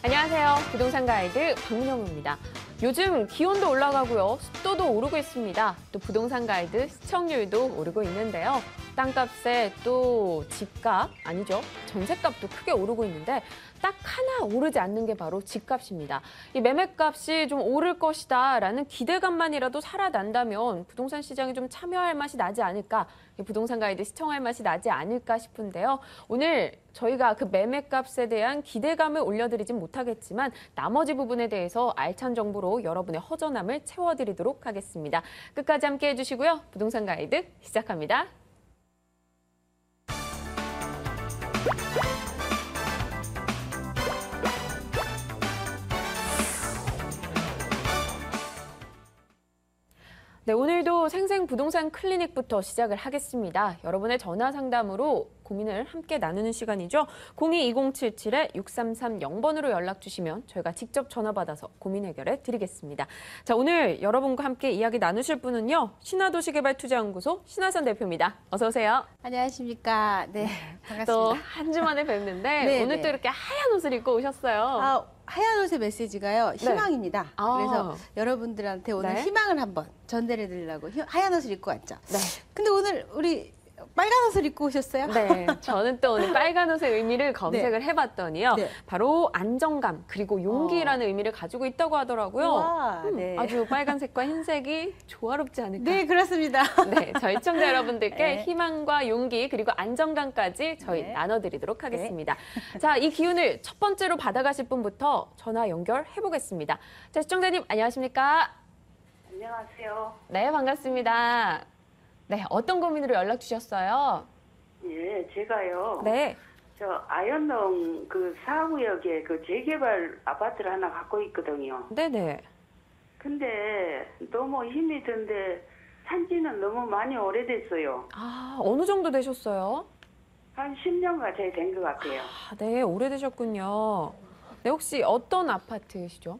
안녕하세요. 부동산 가이드 박민영입니다. 요즘 기온도 올라가고요. 습도도 오르고 있습니다. 또 부동산 가이드 시청률도 오르고 있는데요. 땅값에 또 집값, 아니죠. 전셋값도 크게 오르고 있는데 딱 하나 오르지 않는 게 바로 집값입니다. 이 매매값이 좀 오를 것이다라는 기대감만이라도 살아난다면 부동산 시장에 좀 참여할 맛이 나지 않을까, 부동산 가이드 시청할 맛이 나지 않을까 싶은데요. 오늘 저희가 그 매매값에 대한 기대감을 올려드리진 못하겠지만 나머지 부분에 대해서 알찬 정보로 여러분의 허전함을 채워드리도록 하겠습니다. 끝까지 함께해 주시고요. 부동산 가이드 시작합니다. 네, 오늘도 생생부동산 클리닉부터 시작을 하겠습니다. 여러분의 전화 상담으로 고민을 함께 나누는 시간이죠. 02-2077-6330번으로 연락 주시면 저희가 직접 전화 받아서 고민 해결해 드리겠습니다. 자, 오늘 여러분과 함께 이야기 나누실 분은요. 신화도시개발투자연구소 신화선 대표입니다. 어서 오세요. 안녕하십니까. 네, 반갑습니다. 또 한 주 만에 뵙는데 네, 오늘 네. 또 이렇게 하얀 옷을 입고 오셨어요. 하얀 옷의 메시지가요. 희망입니다. 아. 그래서 여러분들한테 오늘 네. 희망을 한번 전달해 드리려고 하얀 옷을 입고 왔죠. 네. 근데 오늘 우리 빨간 옷을 입고 오셨어요? 네, 저는 또 오늘 빨간 옷의 의미를 검색을 해봤더니요. 네. 바로 안정감 그리고 용기라는 의미를 가지고 있다고 하더라고요. 우와, 네. 아주 빨간색과 흰색이 조화롭지 않을까. 네, 그렇습니다. 네, 저희 시청자 여러분들께 네. 희망과 용기 그리고 안정감까지 저희 네. 나눠드리도록 하겠습니다. 자, 이 기운을 첫 번째로 받아가실 분부터 전화 연결해 보겠습니다. 자, 시청자님 안녕하십니까? 안녕하세요. 네, 반갑습니다. 네, 어떤 고민으로 연락 주셨어요? 예, 제가요. 네. 저 아현동 그 4구역에 그 재개발 아파트를 하나 갖고 있거든요. 네네. 근데 너무 힘이 든데 산지는 너무 많이 오래됐어요. 아, 어느 정도 되셨어요? 한 10년 가까이 된 것 같아요. 아, 네, 오래되셨군요. 네, 혹시 어떤 아파트시죠?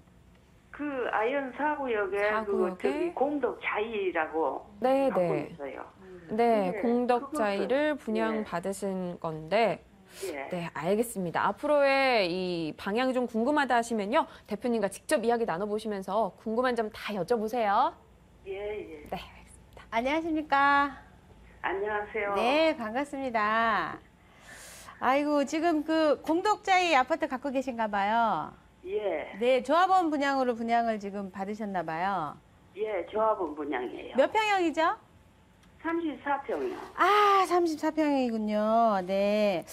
그 아현 4구역에 4구역에? 그 저기 공덕 자이라고 네, 갖고 네. 있어요. 네, 네, 공덕자이를 그것도- 분양받으신 건데, 예. 네, 알겠습니다. 앞으로의 이 방향이 좀 궁금하다 하시면요. 대표님과 직접 이야기 나눠보시면서 궁금한 점 다 여쭤보세요. 예, 예. 네, 알겠습니다. 안녕하십니까. 안녕하세요. 네, 반갑습니다. 아이고, 지금 그 공덕자이 아파트 갖고 계신가 봐요. 예. 네, 조합원 분양으로 분양을 지금 받으셨나 봐요. 예, 조합원 분양이에요. 몇 평형이죠? 34평이요. 아, 34평이군요. 네.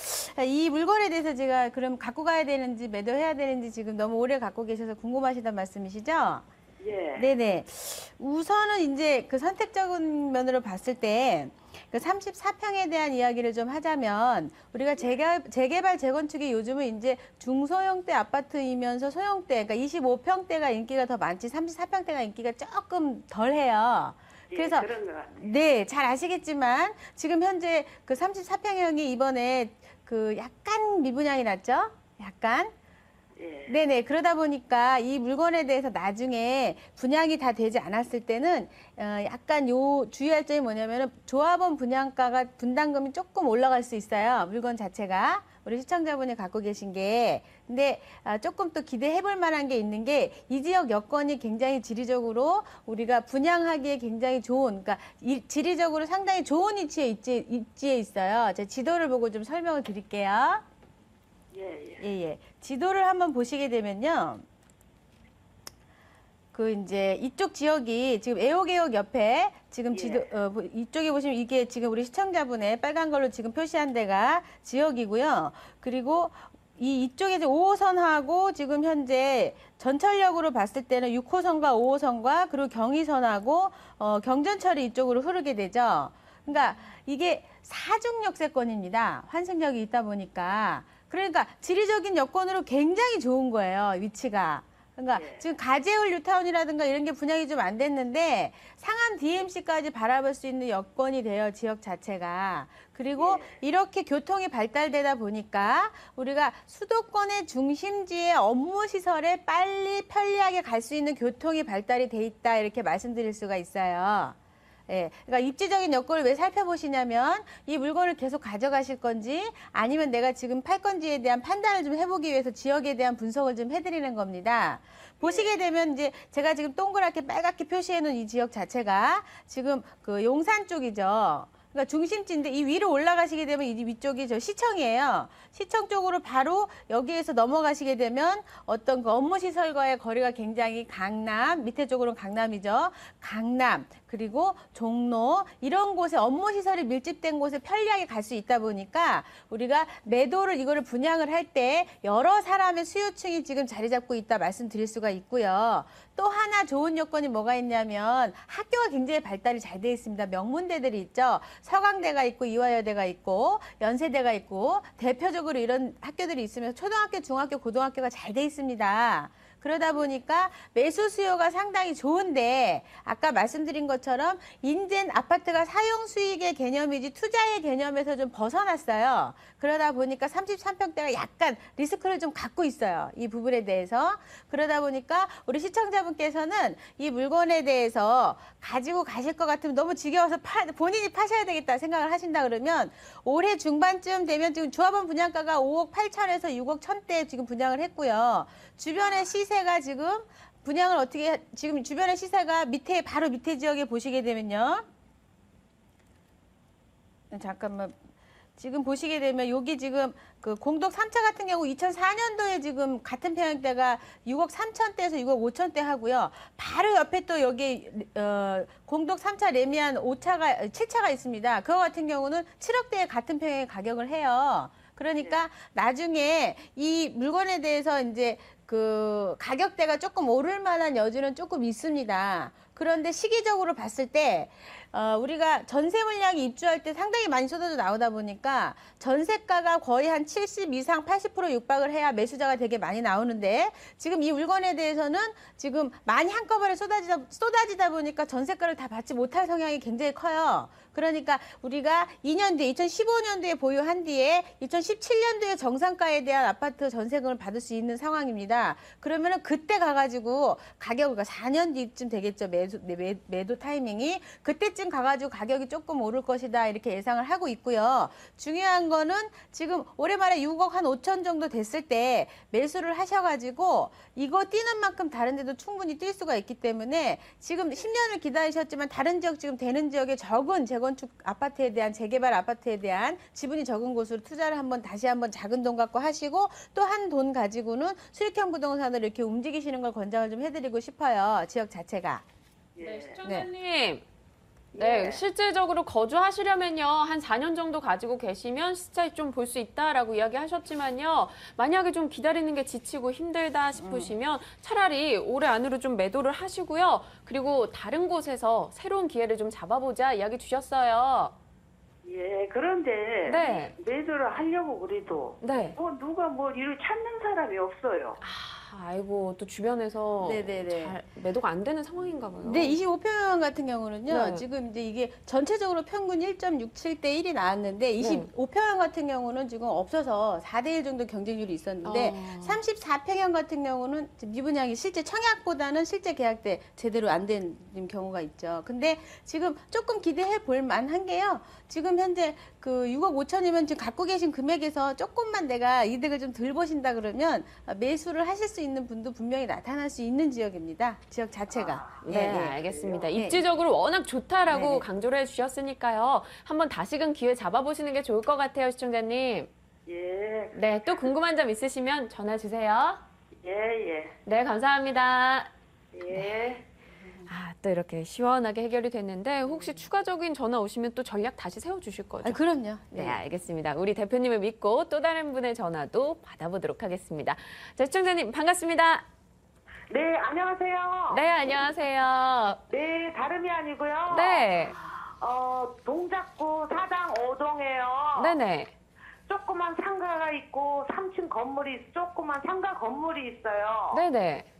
이 물건에 대해서 제가 그럼 갖고 가야 되는지 매도해야 되는지 지금 너무 오래 갖고 계셔서 궁금하시단 말씀이시죠? 예. 네네. 우선은 이제 그 선택적인 면으로 봤을 때 그 34평에 대한 이야기를 좀 하자면 우리가 재개발, 재건축이 요즘은 이제 중소형대 아파트이면서 소형대, 그러니까 25평대가 인기가 더 많지 34평대가 인기가 조금 덜해요. 그래서 예, 그런 것 같아요. 네, 잘 아시겠지만 지금 현재 그 34평형이 이번에 그 약간 미분양이 났죠? 약간. 예. 네네. 그러다 보니까 이 물건에 대해서 나중에 분양이 다 되지 않았을 때는 약간 주의할 점이 뭐냐면은 조합원 분양가가 분담금이 조금 올라갈 수 있어요. 물건 자체가. 우리 시청자분이 갖고 계신 게. 근데 조금 또 기대해 볼 만한 게 있는 게 이 지역 여건이 굉장히 지리적으로 우리가 분양하기에 굉장히 좋은, 그러니까 지리적으로 상당히 좋은 위치에 있어요. 제가 지도를 보고 좀 설명을 드릴게요. 예, 예. 예. 지도를 한번 보시게 되면요. 그 이제 이쪽 지역이 지금 애호개역 옆에 지금 예. 지도 이쪽에 보시면 이게 지금 우리 시청자분의 빨간 걸로 지금 표시한 데가 지역이고요. 그리고 이쪽에 5호선하고 지금 현재 전철역으로 봤을 때는 6호선과 5호선과 그리고 경의선하고 경전철이 이쪽으로 흐르게 되죠. 그러니까 이게 사중역세권입니다. 환승역이 있다 보니까. 그러니까 지리적인 여건으로 굉장히 좋은 거예요, 위치가. 그러니까 예. 지금 가재울 뉴타운이라든가 이런 게 분양이 좀 안 됐는데 상암 DMC까지 바라볼 수 있는 여건이 돼요, 지역 자체가. 그리고 이렇게 교통이 발달되다 보니까 우리가 수도권의 중심지의 업무 시설에 빨리 편리하게 갈 수 있는 교통이 발달이 돼 있다, 이렇게 말씀드릴 수가 있어요. 예. 그러니까 입지적인 여건을 왜 살펴보시냐면 이 물건을 계속 가져가실 건지 아니면 내가 지금 팔 건지에 대한 판단을 좀 해보기 위해서 지역에 대한 분석을 좀 해드리는 겁니다. 보시게 되면 이제 제가 지금 동그랗게 빨갛게 표시해 놓은 이 지역 자체가 지금 그 용산 쪽이죠. 그러니까 중심지인데 이 위로 올라가시게 되면 이 위쪽이 저 시청이에요. 시청 쪽으로 바로 여기에서 넘어가시게 되면 어떤 그 업무 시설과의 거리가 굉장히 강남, 밑에 쪽으로는 강남이죠. 강남, 그리고 종로 이런 곳에 업무 시설이 밀집된 곳에 편리하게 갈 수 있다 보니까 우리가 매도를 이거를 분양을 할 때 여러 사람의 수요층이 지금 자리 잡고 있다 말씀드릴 수가 있고요. 또 하나 좋은 요건이 뭐가 있냐면 학교가 굉장히 발달이 잘 돼 있습니다. 명문대들이 있죠. 서강대가 있고 이화여대가 있고 연세대가 있고 대표적으로 이런 학교들이 있으면서 초등학교, 중학교, 고등학교가 잘 돼 있습니다. 그러다 보니까 매수 수요가 상당히 좋은데 아까 말씀드린 것처럼 인젠 아파트가 사용 수익의 개념이지 투자의 개념에서 좀 벗어났어요. 그러다 보니까 33평대가 약간 리스크를 좀 갖고 있어요. 이 부분에 대해서. 그러다 보니까 우리 시청자분께서는 이 물건에 대해서 가지고 가실 것 같으면 너무 지겨워서 본인이 파셔야 되겠다 생각을 하신다 그러면 올해 중반쯤 되면 지금 조합원 분양가가 5억 8천에서 6억 1천대 지금 분양을 했고요. 주변의 시세가 지금 분양을 어떻게 지금 주변의 시세가 밑에 바로 밑에 지역에 보시게 되면요. 잠깐만. 지금 보시게 되면 여기 지금 그 공덕 3차 같은 경우 2004년도에 지금 같은 평형대가 6억 3천대에서 6억 5천대 하고요. 바로 옆에 또 여기 공덕 3차 레미안 5차가 7차가 있습니다. 그거 같은 경우는 7억대에 같은 평형의 가격을 해요. 그러니까 나중에 이 물건에 대해서 이제 그 가격대가 조금 오를 만한 여지는 조금 있습니다. 그런데 시기적으로 봤을 때 우리가 전세 물량이 입주할 때 상당히 많이 쏟아져 나오다 보니까 전세가가 거의 한 70 이상 80% 육박을 해야 매수자가 되게 많이 나오는데 지금 이 물건에 대해서는 지금 많이 한꺼번에 쏟아지다 보니까 전세가를 다 받지 못할 성향이 굉장히 커요. 그러니까 우리가 2년 뒤에 2015년도에 보유한 뒤에 2017년도에 정상가에 대한 아파트 전세금을 받을 수 있는 상황입니다. 그러면은 그때 가가지고 가격을 4년 뒤쯤 되겠죠. 매도 타이밍이 그때쯤 가가지고 가격이 조금 오를 것이다 이렇게 예상을 하고 있고요. 중요한 거는 지금 올해 말에 6억 한 5천 정도 됐을 때 매수를 하셔가지고 이거 뛰는 만큼 다른 데도 충분히 뛸 수가 있기 때문에 지금 10년을 기다리셨지만 다른 지역 지금 되는 지역에 적은 재건축 아파트에 대한 재개발 아파트에 대한 지분이 적은 곳으로 투자를 다시 한번 작은 돈 갖고 하시고 또 한 돈 가지고는 수익형 부동산으로 이렇게 움직이시는 걸 권장을 좀 해드리고 싶어요. 지역 자체가. 네, 시청자님. 예. 네, 실제적으로 거주하시려면요, 한 4년 정도 가지고 계시면 시차익 좀 볼 수 있다라고 이야기하셨지만요, 만약에 좀 기다리는 게 지치고 힘들다 싶으시면 차라리 올해 안으로 좀 매도를 하시고요, 그리고 다른 곳에서 새로운 기회를 좀 잡아보자 이야기 주셨어요. 예, 그런데 네. 매도를 하려고 그래도 네. 누가 이를 찾는 사람이 없어요. 아이고, 또 주변에서 네네네. 잘 매도가 안 되는 상황인가 봐요. 네, 25평형 같은 경우는요. 네. 지금 이제 이게 전체적으로 평균 1.67대 1이 나왔는데 25평형 같은 경우는 지금 없어서 4대 1 정도 경쟁률이 있었는데 34평형 같은 경우는 미분양이 실제 청약보다는 실제 계약 때 제대로 안 된 경우가 있죠. 근데 지금 조금 기대해 볼 만한 게요. 지금 현재 그 6억 5천이면 지금 갖고 계신 금액에서 조금만 내가 이득을 좀 덜 보신다 그러면 매수를 하실 수 있는 분도 분명히 나타날 수 있는 지역입니다. 지역 자체가. 네, 예, 예. 알겠습니다. 예. 입지적으로 워낙 좋다라고 네네. 강조를 해주셨으니까요. 한번 다시금 기회 잡아보시는 게 좋을 것 같아요, 시청자님. 예, 네, 또 궁금한 점 있으시면 전화 주세요. 예, 네, 감사합니다. 예. 또 이렇게 시원하게 해결이 됐는데 혹시 추가적인 전화 오시면 또 전략 다시 세워주실 거죠? 그럼요. 네, 알겠습니다. 우리 대표님을 믿고 또 다른 분의 전화도 받아보도록 하겠습니다. 자, 시청자님 반갑습니다. 네, 안녕하세요. 네, 안녕하세요. 네, 다름이 아니고요. 네, 동작구 사당 5동에요. 네네. 조그만 상가가 있고 3층 건물이 조그만 상가 건물이 있어요. 네네.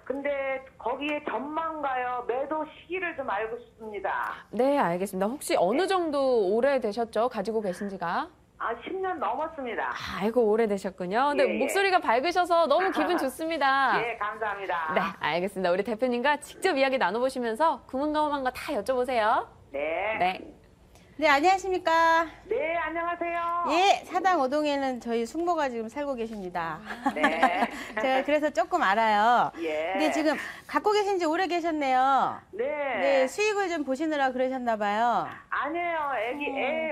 근데 거기에 전망가요. 매도 시기를 좀 알고 싶습니다. 네, 알겠습니다. 혹시 어느 정도 오래 되셨죠? 가지고 계신 지가? 아, 10년 넘었습니다. 아이고, 오래되셨군요. 근데 예, 예. 목소리가 밝으셔서 너무 기분 좋습니다. 예, 감사합니다. 네, 알겠습니다. 우리 대표님과 직접 이야기 나눠보시면서 궁금한 거 다 여쭤보세요. 네. 네. 네, 안녕하십니까. 네, 안녕하세요. 예, 사당 5동에는 저희 숙모가 지금 살고 계십니다. 네. 제가 그래서 조금 알아요. 예. 근데 지금 갖고 계신 지 오래 계셨네요. 네. 네, 수익을 좀 보시느라 그러셨나 봐요. 아니에요.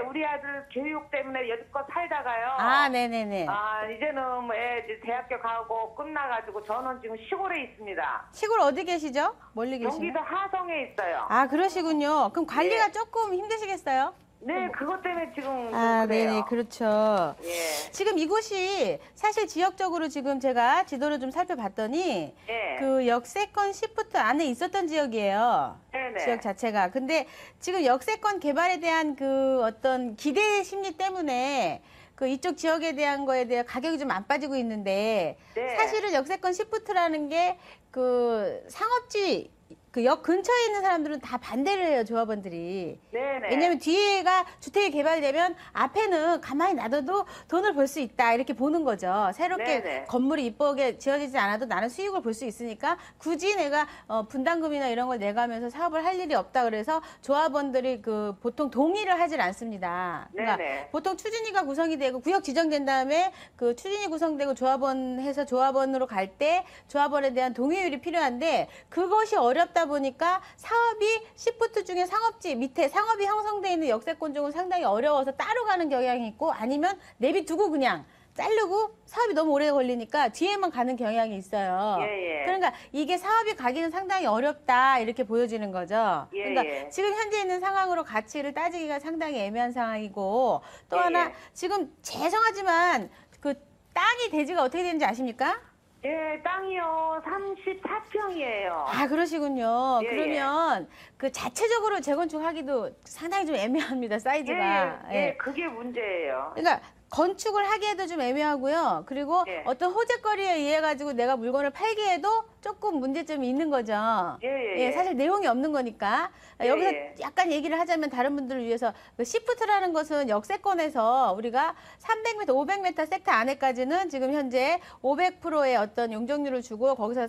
우리 아들 교육 때문에 여지껏 살다가요. 아, 네네네. 아, 이제는 뭐 애 이제 대학교 가고 끝나가지고 저는 지금 시골에 있습니다. 시골 어디 계시죠? 멀리 계시나요? 경기도 하성에 있어요. 아, 그러시군요. 그럼 관리가 조금 힘드시겠어요? 네, 그것 때문에 지금 아, 그래요. 네네, 그렇죠. 예. 지금 이곳이 사실 지역적으로 지금 제가 지도를 좀 살펴봤더니 예. 그 역세권 시프트 안에 있었던 지역이에요. 네네. 지역 자체가. 근데 지금 역세권 개발에 대한 그 어떤 기대 심리 때문에 그 이쪽 지역에 대한 거에 대해 가격이 좀 안 빠지고 있는데 네. 사실은 역세권 시프트라는 게 그 상업지 그 역 근처에 있는 사람들은 다 반대를 해요, 조합원들이. 네네. 왜냐면 뒤에가 주택이 개발되면 앞에는 가만히 놔둬도 돈을 벌 수 있다 이렇게 보는 거죠. 새롭게 네네. 건물이 이쁘게 지어지지 않아도 나는 수익을 볼 수 있으니까 굳이 내가 분담금이나 이런 걸 내가면서 사업을 할 일이 없다 그래서 조합원들이 그 보통 동의를 하질 않습니다. 그러니까 네네. 보통 추진위가 구성이 되고 구역 지정된 다음에 그 추진위 구성되고 조합원 해서 조합원으로 갈 때 조합원에 대한 동의율이 필요한데 그것이 어렵다 보니까 사업이 시프트 중에 상업지 밑에 상업이 형성되어 있는 역세권 쪽은 상당히 어려워서 따로 가는 경향이 있고 아니면 내비두고 그냥 자르고 사업이 너무 오래 걸리니까 뒤에만 가는 경향이 있어요. 예, 예. 그러니까 이게 사업이 가기는 상당히 어렵다 이렇게 보여지는 거죠. 예, 그러니까 예. 지금 현재 있는 상황으로 가치를 따지기가 상당히 애매한 상황이고 또 예, 하나 예. 지금 죄송하지만 그 땅이 대지가 어떻게 되는지 아십니까? 예, 땅이요. 34평이에요. 아, 그러시군요. 예, 그러면 그 자체적으로 재건축하기도 상당히 좀 애매합니다, 사이즈가. 예, 예, 그게 문제예요. 그러니까 건축을 하기에도 좀 애매하고요. 그리고 예. 어떤 호재거리에 의해 가지고 내가 물건을 팔기에도 조금 문제점이 있는 거죠. 예, 예, 예. 사실 내용이 없는 거니까. 예, 여기서 예. 약간 얘기를 하자면 다른 분들을 위해서 그 시프트라는 것은 역세권에서 우리가 300m, 500m 섹터 안에까지는 지금 현재 500%의 어떤 용적률을 주고 거기서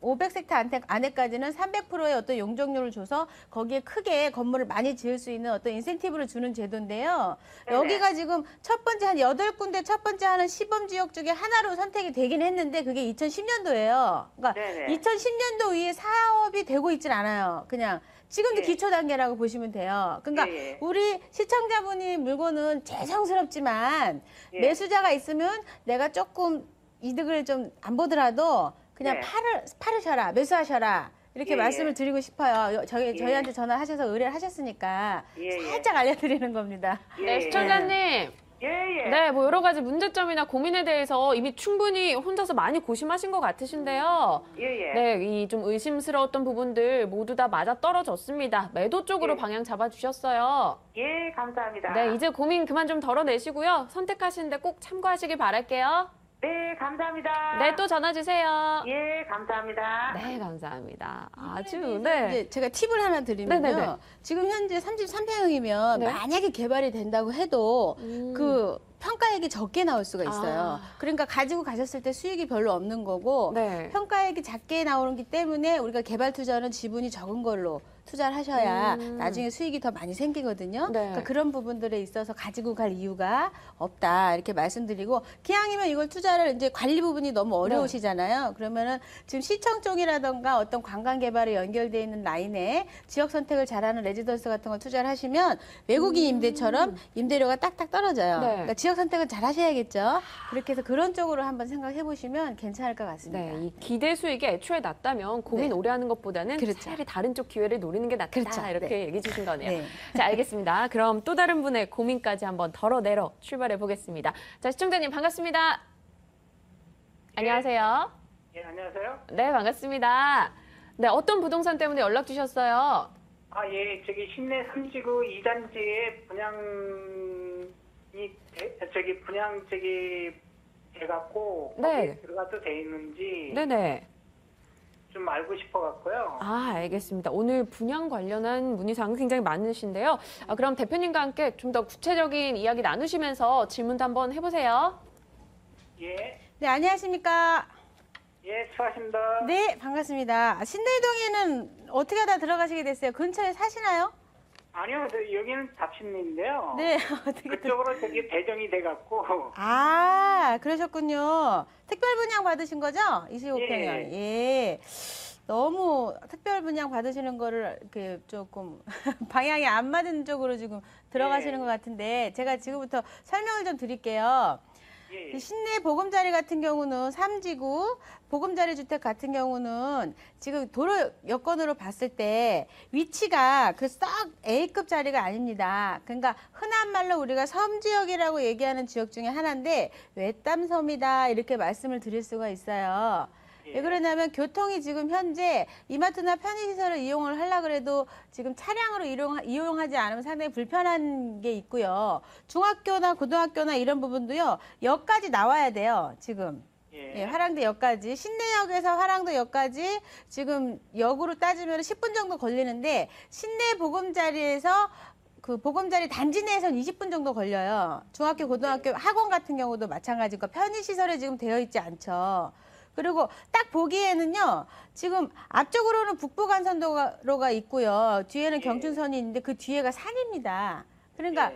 500섹터 안에까지는 300%의 어떤 용적률을 줘서 거기에 크게 건물을 많이 지을 수 있는 어떤 인센티브를 주는 제도인데요. 네네. 여기가 지금 첫 번째 한 8군데 첫 번째 하는 시범 지역 중에 하나로 선택이 되긴 했는데 그게 2010년도예요. 그러니까 네네. 2010년도 이후에 사업이 되고 있진 않아요. 그냥 지금도 예. 기초 단계라고 보시면 돼요. 그러니까 예, 예. 우리 시청자분이 물건은 죄송스럽지만 예. 매수자가 있으면 내가 조금 이득을 좀 안 보더라도 그냥 네. 팔으셔라, 매수하셔라. 이렇게 예, 말씀을 예. 드리고 싶어요. 예. 저희한테 전화하셔서 의뢰를 하셨으니까 예, 예. 살짝 알려드리는 겁니다. 예, 네, 예. 시청자님. 예, 예. 네, 뭐 여러 가지 문제점이나 고민에 대해서 이미 충분히 혼자서 많이 고심하신 것 같으신데요. 예, 예. 네, 이 좀 의심스러웠던 부분들 모두 다 맞아 떨어졌습니다. 매도 쪽으로 예. 방향 잡아주셨어요. 예, 감사합니다. 네, 이제 고민 그만 좀 덜어내시고요. 선택하시는데 꼭 참고하시길 바랄게요. 네, 감사합니다. 네, 또 전화 주세요. 예, 감사합니다. 네, 감사합니다. 아주, 이제 네. 제가 팁을 하나 드리면요. 네네네. 지금 현재 33평이면 네. 만약에 개발이 된다고 해도 그 평가액이 적게 나올 수가 있어요. 아. 그러니까 가지고 가셨을 때 수익이 별로 없는 거고 네. 평가액이 작게 나오기 때문에 우리가 개발 투자는 지분이 적은 걸로 투자를 하셔야 나중에 수익이 더 많이 생기거든요. 네. 그러니까 그런 부분들에 있어서 가지고 갈 이유가 없다 이렇게 말씀드리고 기왕이면 이걸 투자를 이제 관리 부분이 너무 어려우시잖아요. 그러면은 지금 시청 쪽이라던가 어떤 관광 개발에 연결되어 있는 라인에 지역 선택을 잘하는 레지던스 같은 걸 투자를 하시면 외국인 임대처럼 임대료가 딱딱 떨어져요. 네. 그러니까 지역 선택은 잘 하셔야겠죠. 그렇게 해서 그런 쪽으로 한번 생각해 보시면 괜찮을 것 같습니다. 네, 이 기대 수익이 애초에 낮다면 고민 네. 오래 하는 것보다는 그렇죠. 차라리 다른 쪽 기회를 노리는 게 낫다. 그렇죠. 이렇게 네. 얘기해 주신 거네요. 네. 자, 알겠습니다. 그럼 또 다른 분의 고민까지 한번 덜어내러 출발해 보겠습니다. 자, 시청자님 반갑습니다. 안녕하세요. 예, 안녕하세요. 네, 반갑습니다. 네, 어떤 부동산 때문에 연락 주셨어요? 아, 예, 저기 신내 3지구 2단지에 분양 돼갖고 네. 거기에 들어가도 돼 있는지 네네. 좀 알고 싶어 갖고요. 아, 알겠습니다. 오늘 분양 관련한 문의사항 굉장히 많으신데요. 그럼 대표님과 함께 좀 더 구체적인 이야기 나누시면서 질문도 한번 해보세요. 예, 네, 안녕하십니까? 예, 수고하십니다. 네, 반갑습니다. 신내동에는 어떻게 하다 들어가시게 됐어요? 근처에 사시나요? 아니요, 여기는 답심리인데요. 네, 어떻게 그쪽으로 되게 배정이 돼 갖고 아, 그러셨군요. 특별 분양 받으신 거죠? 25평형. 예. 너무 특별 분양 받으시는 거를 이렇게 조금 방향이 안 맞은 쪽으로 지금 들어가시는 것 같은데 제가 지금부터 설명을 좀 드릴게요. 예, 이 신내 보금자리 같은 경우는 3지구 보금자리 주택 같은 경우는 지금 도로 여건으로 봤을 때 위치가 그 썩 A급 자리가 아닙니다. 그러니까 흔한 말로 우리가 섬지역이라고 얘기하는 지역 중에 하나인데 외딴섬이다 이렇게 말씀을 드릴 수가 있어요. 왜 그러냐면 교통이 지금 현재 이마트나 편의시설을 이용을 하려고 해도 지금 차량으로 이용하지 않으면 상당히 불편한 게 있고요. 중학교나 고등학교나 이런 부분도요. 역까지 나와야 돼요. 지금. 예, 화랑대역까지. 신내역에서 화랑도역까지 지금 역으로 따지면 10분 정도 걸리는데 신내 보금자리에서 그 보금자리 단지 내에서는 20분 정도 걸려요. 중학교, 고등학교, 학원 같은 경우도 마찬가지고 편의시설에 지금 되어 있지 않죠. 그리고 딱 보기에는요, 지금 앞쪽으로는 북부간선도로가 있고요. 뒤에는 경춘선이 있는데 그 뒤에가 산입니다. 그러니까,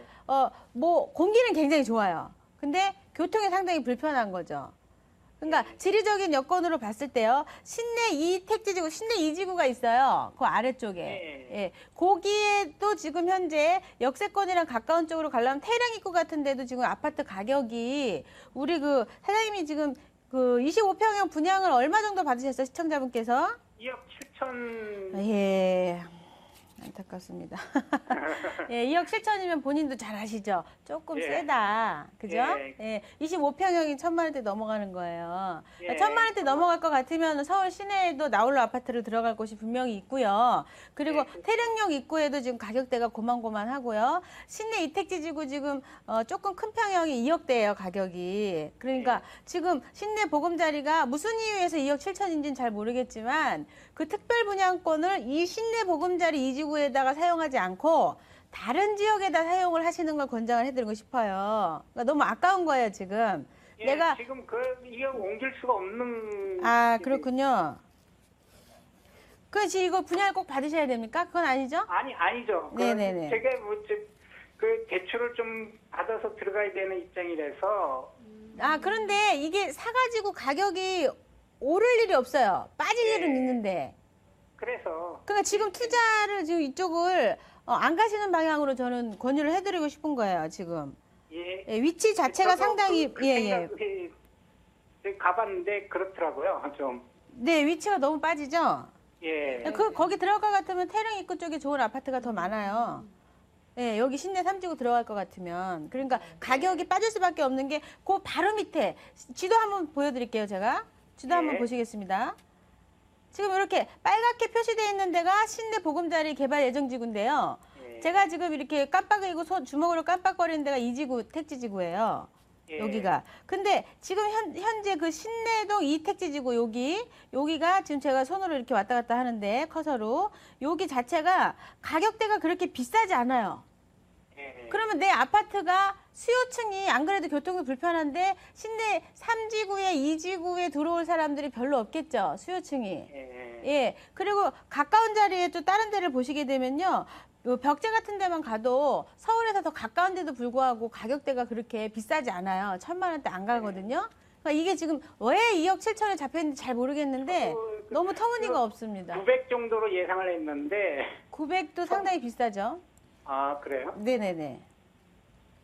뭐, 공기는 굉장히 좋아요. 근데 교통이 상당히 불편한 거죠. 그러니까 지리적인 여건으로 봤을 때요, 신내 2택지지구, 신내 2지구가 있어요. 그 아래쪽에. 예. 거기에도 지금 현재 역세권이랑 가까운 쪽으로 가려면 태릉 입구 같은 데도 지금 아파트 가격이 우리 그 사장님이 지금 그 25평형 분양을 얼마 정도 받으셨어요, 시청자분께서? 2억 7천. 예, 안타깝습니다. 예, 2억 7천이면 본인도 잘 아시죠? 조금 세다, 그죠? 예, 25평형이 1,000만 원대 넘어가는 거예요. 1,000만 원대 넘어갈 것 같으면 서울 시내에도 나홀로 아파트를 들어갈 곳이 분명히 있고요. 그리고 태릉역 입구에도 지금 가격대가 고만고만하고요. 신내 이택지지구 지금 조금 큰 평형이 2억대예요, 가격이. 그러니까 지금 신내 보금자리가 무슨 이유에서 2억 7천인지는 잘 모르겠지만 그 특별 분양권을 이 신내 보금자리 2지구에다가 사용하지 않고 다른 지역에다 사용을 하시는 걸 권장을 해드리고 싶어요. 그러니까 너무 아까운 거예요, 지금. 내가 지금 이거 옮길 수가 없는. 아, 그렇군요. 그렇지, 이거 분양을 꼭 받으셔야 됩니까? 그건 아니죠? 아니죠. 네네네. 제가 그 대출을 좀 받아서 들어가야 되는 입장이라서. 아, 그런데 이게 사가지고 가격이 오를 일이 없어요. 빠질 일은 있는데. 그래서. 그러니까 지금 투자를 지금 이쪽을 안 가시는 방향으로 저는 권유를 해드리고 싶은 거예요, 지금. 예. 예, 위치 자체가 상당히, 생각이 가봤는데 그렇더라고요, 좀. 네, 위치가 너무 빠지죠? 예. 거기 들어갈 것 같으면 태릉 입구 쪽에 좋은 아파트가 더 많아요. 예, 여기 신내 3지구 들어갈 것 같으면. 그러니까 가격이 빠질 수밖에 없는 게 그 바로 밑에 지도 한번 보여드릴게요, 제가. 지도 한번 보시겠습니다. 지금 이렇게 빨갛게 표시되어 있는 데가 신내 보금자리 개발 예정지구인데요. 제가 지금 이렇게 깜빡이고 주먹으로 깜빡거리는 데가 2지구 택지지구예요. 여기가. 근데 지금 현재 그 신내동 2택지지구 여기가 지금 제가 손으로 이렇게 왔다 갔다 하는데 커서로 여기 자체가 가격대가 그렇게 비싸지 않아요. 그러면 내 아파트가 수요층이 안 그래도 교통이 불편한데 신내 3지구에 2지구에 들어올 사람들이 별로 없겠죠. 수요층이. 예. 그리고 가까운 자리에 또 다른 데를 보시게 되면요. 요 벽제 같은 데만 가도 서울에서 더 가까운 데도 불구하고 가격대가 그렇게 비싸지 않아요. 1,000만 원대 안 가거든요. 그러니까 이게 지금 왜 2억 7천에 잡혔는지 잘 모르겠는데 너무 터무니가 없습니다. 900 정도로 예상을 했는데. 900도 상당히 비싸죠. 아, 그래요? 네네네.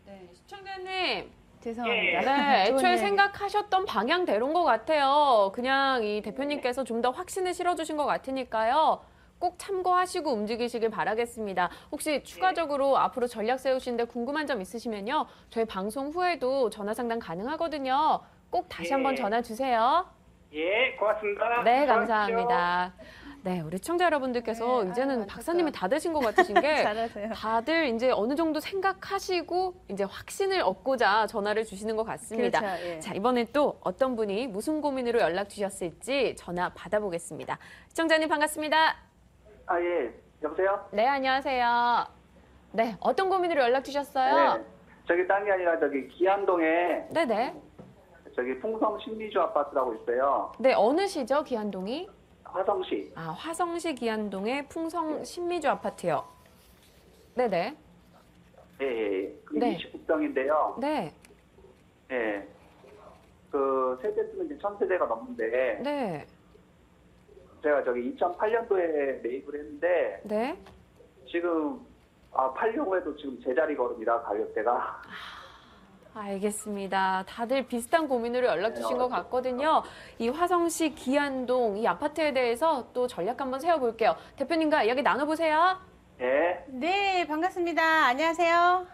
네, 시청자님. 죄송합니다. 네, 좋은 애초에 이야기. 생각하셨던 방향대로인 것 같아요. 그냥 이 대표님께서 좀 더 확신을 실어주신 것 같으니까요. 꼭 참고하시고 움직이시길 바라겠습니다. 혹시 추가적으로 앞으로 전략 세우시는데 궁금한 점 있으시면요. 저희 방송 후에도 전화 상담 가능하거든요. 꼭 다시 한번 전화 주세요. 예, 고맙습니다. 네, 수고하십시오. 감사합니다. 네, 우리 시청자 여러분들께서 네, 이제는 아유, 박사님이 다 되신 것 같으신 게 잘하세요. 다들 이제 어느 정도 생각하시고 이제 확신을 얻고자 전화를 주시는 것 같습니다. 그렇죠, 예. 자, 이번엔 또 어떤 분이 무슨 고민으로 연락 주셨을지 전화 받아보겠습니다. 시청자님 반갑습니다. 아, 예. 여보세요? 네, 안녕하세요. 네, 어떤 고민으로 연락 주셨어요? 네. 저기 딴 게 아니라 저기 기안동에 네네. 저기 풍성 신미주 아파트라고 있어요. 네, 어느 시죠, 기안동이? 화성시. 아, 화성시 기안동의 풍성 신미주 아파트요. 네네. 예, 예. 예. 네. 29평인데요. 네, 예. 그 세대 수는 이제 1000세대가 넘는데 네, 제가 저기 2008년도에 매입을 했는데 네. 지금 팔려고 해도 지금 제자리 걸음이라 가격대가. 알겠습니다. 다들 비슷한 고민으로 연락 주신 것 같거든요. 이 화성시 기안동 이 아파트에 대해서 또 전략 한번 세워볼게요. 대표님과 이야기 나눠보세요. 예. 네, 반갑습니다. 안녕하세요.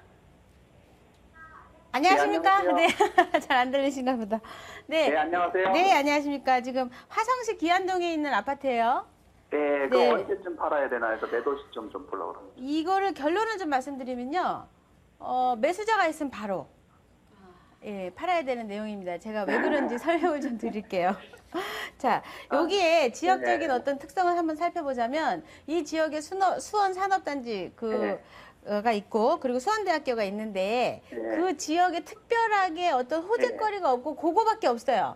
안녕하십니까? 네, 네, 잘 안 들리시나 보다. 네, 네, 안녕하세요. 네, 안녕하십니까? 지금 화성시 기안동에 있는 아파트예요. 네, 그 네. 언제쯤 팔아야 되나 해서 매도 시점 좀 보려고 그럽니다. 이거를 결론을 좀 말씀드리면요. 매수자가 있으면 바로 예, 팔아야 되는 내용입니다. 제가 왜 그런지 설명을 좀 드릴게요. 자, 여기에 지역적인 네. 어떤 특성을 한번 살펴보자면 이 지역에 수원 산업단지 가 있고 그리고 수원대학교가 있는데 네. 그 지역에 특별하게 어떤 호재거리가 없고 그거밖에 없어요.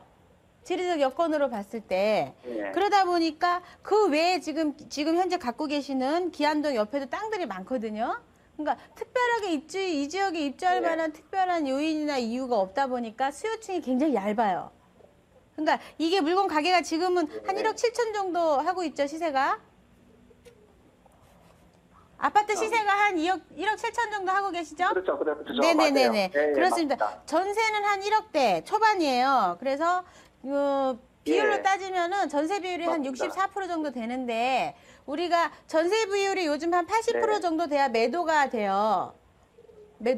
지리적 여건으로 봤을 때. 네. 그러다 보니까 그 외에 지금 현재 갖고 계시는 기안동 옆에도 땅들이 많거든요. 그러니까 특별하게 이 지역에 입주할 네. 만한 특별한 요인이나 이유가 없다 보니까 수요층이 굉장히 얇아요. 그러니까 이게 물건 가게가 지금은 한 1억 7천 정도 하고 있죠, 시세가. 아파트 시세가 한 1억 7천 정도 하고 계시죠? 그렇죠, 그렇죠. 네네네네. 맞아요. 예, 예, 그렇습니다. 맞습니다. 전세는 한 1억대 초반이에요. 그래서 비율로 예. 따지면은 전세 비율이 한 맞습니다. 64% 정도 되는데 우리가 전세 비율이 요즘 한 80% 네. 정도 돼야 매도가 돼요. 네.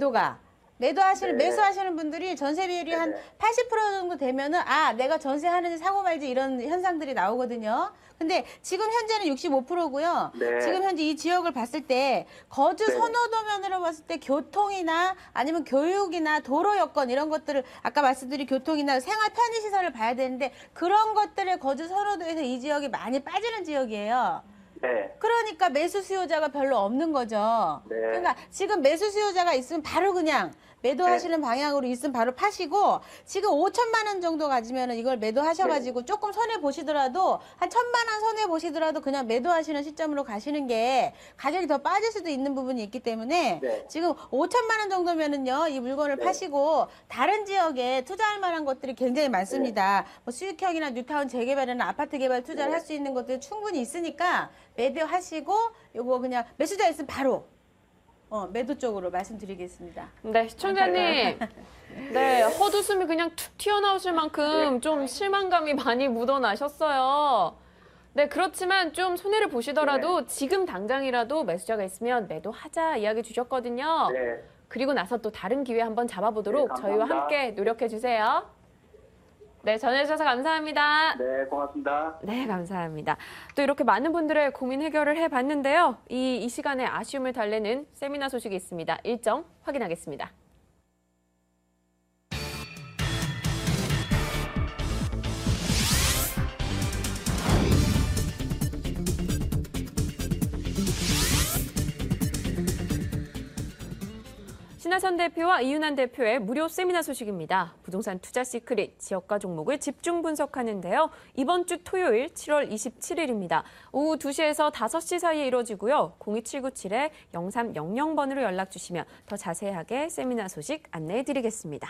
매수하시는 분들이 전세 비율이 한 네네. 80% 정도 되면은 내가 전세하는지 사고 말지 이런 현상들이 나오거든요. 근데 지금 현재는 65%고요. 네. 지금 현재 이 지역을 봤을 때 거주 네. 선호도면으로 봤을 때 교통이나 아니면 교육이나 도로 여건 이런 것들을 아까 말씀드린 교통이나 생활 편의 시설을 봐야 되는데 그런 것들의 거주 선호도에서 이 지역이 많이 빠지는 지역이에요. 네. 그러니까 매수 수요자가 별로 없는 거죠. 네. 그러니까 지금 매수 수요자가 있으면 바로 그냥 매도하시는 방향으로 있으면 바로 파시고 지금 5천만 원 정도 가지면은 이걸 매도하셔가지고 조금 손해 보시더라도 한 1,000만 원 손해 보시더라도 그냥 매도하시는 시점으로 가시는 게 가격이 더 빠질 수도 있는 부분이 있기 때문에 네. 지금 5천만 원 정도면은요 이 물건을 네. 파시고 다른 지역에 투자할 만한 것들이 굉장히 많습니다. 뭐 수익형이나 뉴타운 재개발이나 아파트 개발 투자를 네. 할 수 있는 것들이 충분히 있으니까 매도하시고 요거 그냥 매수자 있으면 바로 매도 쪽으로 말씀드리겠습니다. 네, 시청자님. 네, 헛웃음이 그냥 툭 튀어나오실 만큼 좀 실망감이 많이 묻어나셨어요. 네, 그렇지만 좀 손해를 보시더라도 지금 당장이라도 매수자가 있으면 매도하자 이야기 주셨거든요. 네. 그리고 나서 또 다른 기회 한번 잡아보도록 네, 저희와 감사합니다. 함께 노력해 주세요. 네, 전해주셔서 감사합니다. 네, 고맙습니다. 네, 감사합니다. 또 이렇게 많은 분들의 고민 해결을 해봤는데요. 이 시간에 아쉬움을 달래는 세미나 소식이 있습니다. 일정 확인하겠습니다. 신하선 대표와 이윤환 대표의 무료 세미나 소식입니다. 부동산 투자 시크릿, 지역과 종목을 집중 분석하는데요. 이번 주 토요일 7월 27일입니다. 오후 2시에서 5시 사이에 이루어지고요. 027-0300번으로 연락 주시면 더 자세하게 세미나 소식 안내해드리겠습니다.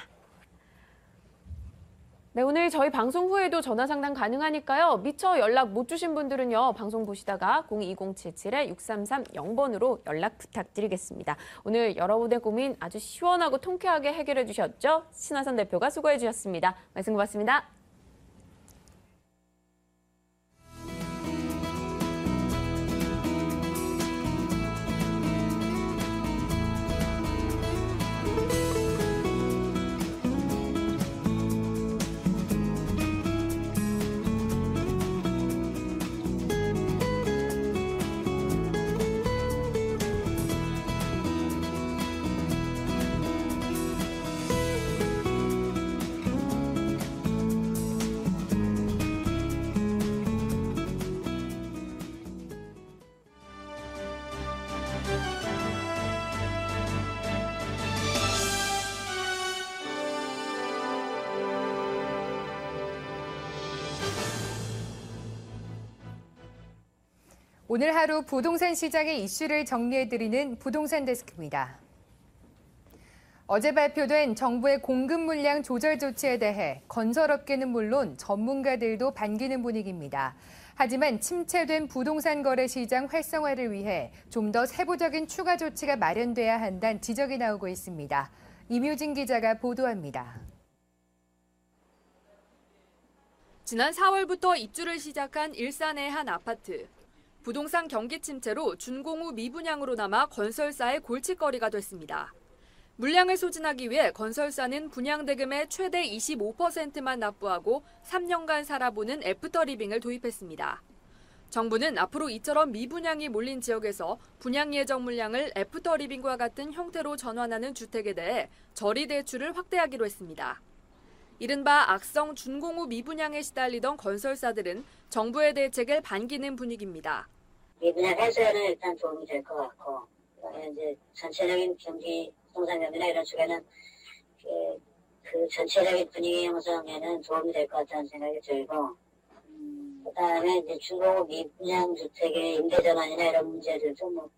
네, 오늘 저희 방송 후에도 전화 상담 가능하니까요. 미처 연락 못 주신 분들은요. 방송 보시다가 02077-6330번으로 연락 부탁드리겠습니다. 오늘 여러분의 고민 아주 시원하고 통쾌하게 해결해 주셨죠? 신하선 대표가 수고해 주셨습니다. 말씀 고맙습니다. 오늘 하루 부동산 시장의 이슈를 정리해드리는 부동산 데스크입니다. 어제 발표된 정부의 공급 물량 조절 조치에 대해 건설업계는 물론 전문가들도 반기는 분위기입니다. 하지만 침체된 부동산 거래 시장 활성화를 위해 좀 더 세부적인 추가 조치가 마련돼야 한다는 지적이 나오고 있습니다. 임유진 기자가 보도합니다. 지난 4월부터 입주를 시작한 일산의 한 아파트. 부동산 경기 침체로 준공후 미분양으로 남아 건설사의 골칫거리가 됐습니다. 물량을 소진하기 위해 건설사는 분양 대금의 최대 25%만 납부하고 3년간 살아보는 애프터 리빙을 도입했습니다. 정부는 앞으로 이처럼 미분양이 몰린 지역에서 분양 예정 물량을 애프터 리빙과 같은 형태로 전환하는 주택에 대해 저리 대출을 확대하기로 했습니다. 이른바 악성 준공후 미분양에 시달리던 건설사들은 정부의 대책을 반기는 분위기입니다. 미분양 해소에는 일단 도움이 될 것 같고, 그다음에 이제 전체적인 경기, 부동산 경기나 이런 쪽에는 그 전체적인 분위기 형성에는 도움이 될 것 같다는 생각이 들고, 그다음에 이제 준공후 미분양 주택의 임대 전환이나 이런 문제들도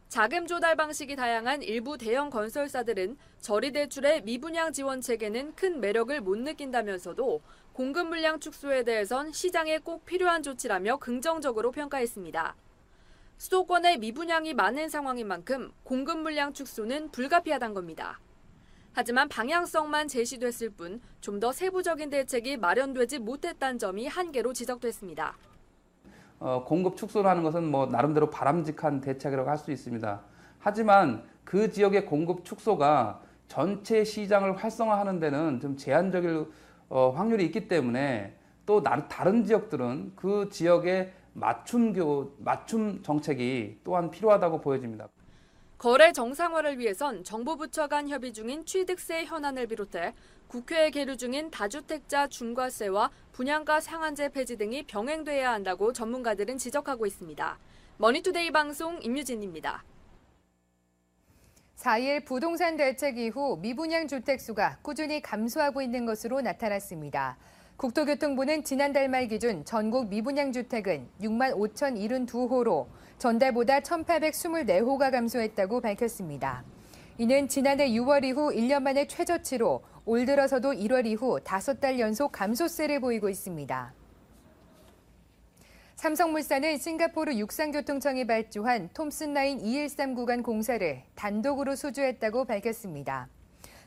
자금 조달 방식이 다양한 일부 대형 건설사들은 저리 대출의 미분양 지원 체계는 큰 매력을 못 느낀다면서도 공급 물량 축소에 대해선 시장에 꼭 필요한 조치라며 긍정적으로 평가했습니다. 수도권에 미분양이 많은 상황인 만큼 공급 물량 축소는 불가피하다는 겁니다. 하지만 방향성만 제시됐을 뿐 좀 더 세부적인 대책이 마련되지 못했다는 점이 한계로 지적됐습니다. 공급 축소를 하는 것은 나름대로 바람직한 대책이라고 할 수 있습니다. 하지만 그 지역의 공급 축소가 전체 시장을 활성화하는 데는 좀 제한적일 확률이 있기 때문에 또 다른 지역들은 그 지역의 맞춤 정책이 또한 필요하다고 보여집니다. 거래 정상화를 위해선 정부 부처 간 협의 중인 취득세 현안을 비롯해 국회에 계류 중인 다주택자 중과세와 분양가 상한제 폐지 등이 병행돼야 한다고 전문가들은 지적하고 있습니다. 머니투데이 방송 임유진입니다. 4일 부동산 대책 이후 미분양 주택 수가 꾸준히 감소하고 있는 것으로 나타났습니다. 국토교통부는 지난달 말 기준 전국 미분양 주택은 6만 5,072호로 전달보다 1,824호가 감소했다고 밝혔습니다. 이는 지난해 6월 이후 1년 만에 최저치로 올 들어서도 1월 이후 5달 연속 감소세를 보이고 있습니다. 삼성물산은 싱가포르 육상교통청이 발주한 톰슨라인 213 구간 공사를 단독으로 수주했다고 밝혔습니다.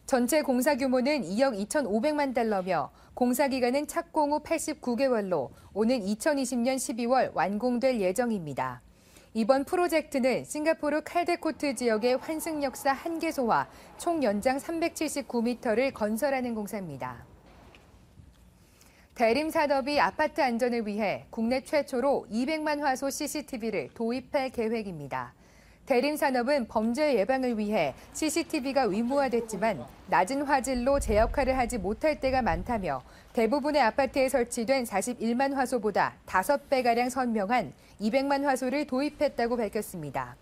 전체 공사 규모는 2억 2,500만 달러며 공사 기간은 착공 후 89개월로 오는 2020년 12월 완공될 예정입니다. 이번 프로젝트는 싱가포르 칼데코트 지역의 환승 역사 1개소와 총 연장 379m를 건설하는 공사입니다. 대림산업이 아파트 안전을 위해 국내 최초로 200만 화소 CCTV를 도입할 계획입니다. 대림산업은 범죄 예방을 위해 CCTV가 의무화됐지만 낮은 화질로 제 역할을 하지 못할 때가 많다며 대부분의 아파트에 설치된 41만 화소보다 5배가량 선명한 200만 화소를 도입했다고 밝혔습니다.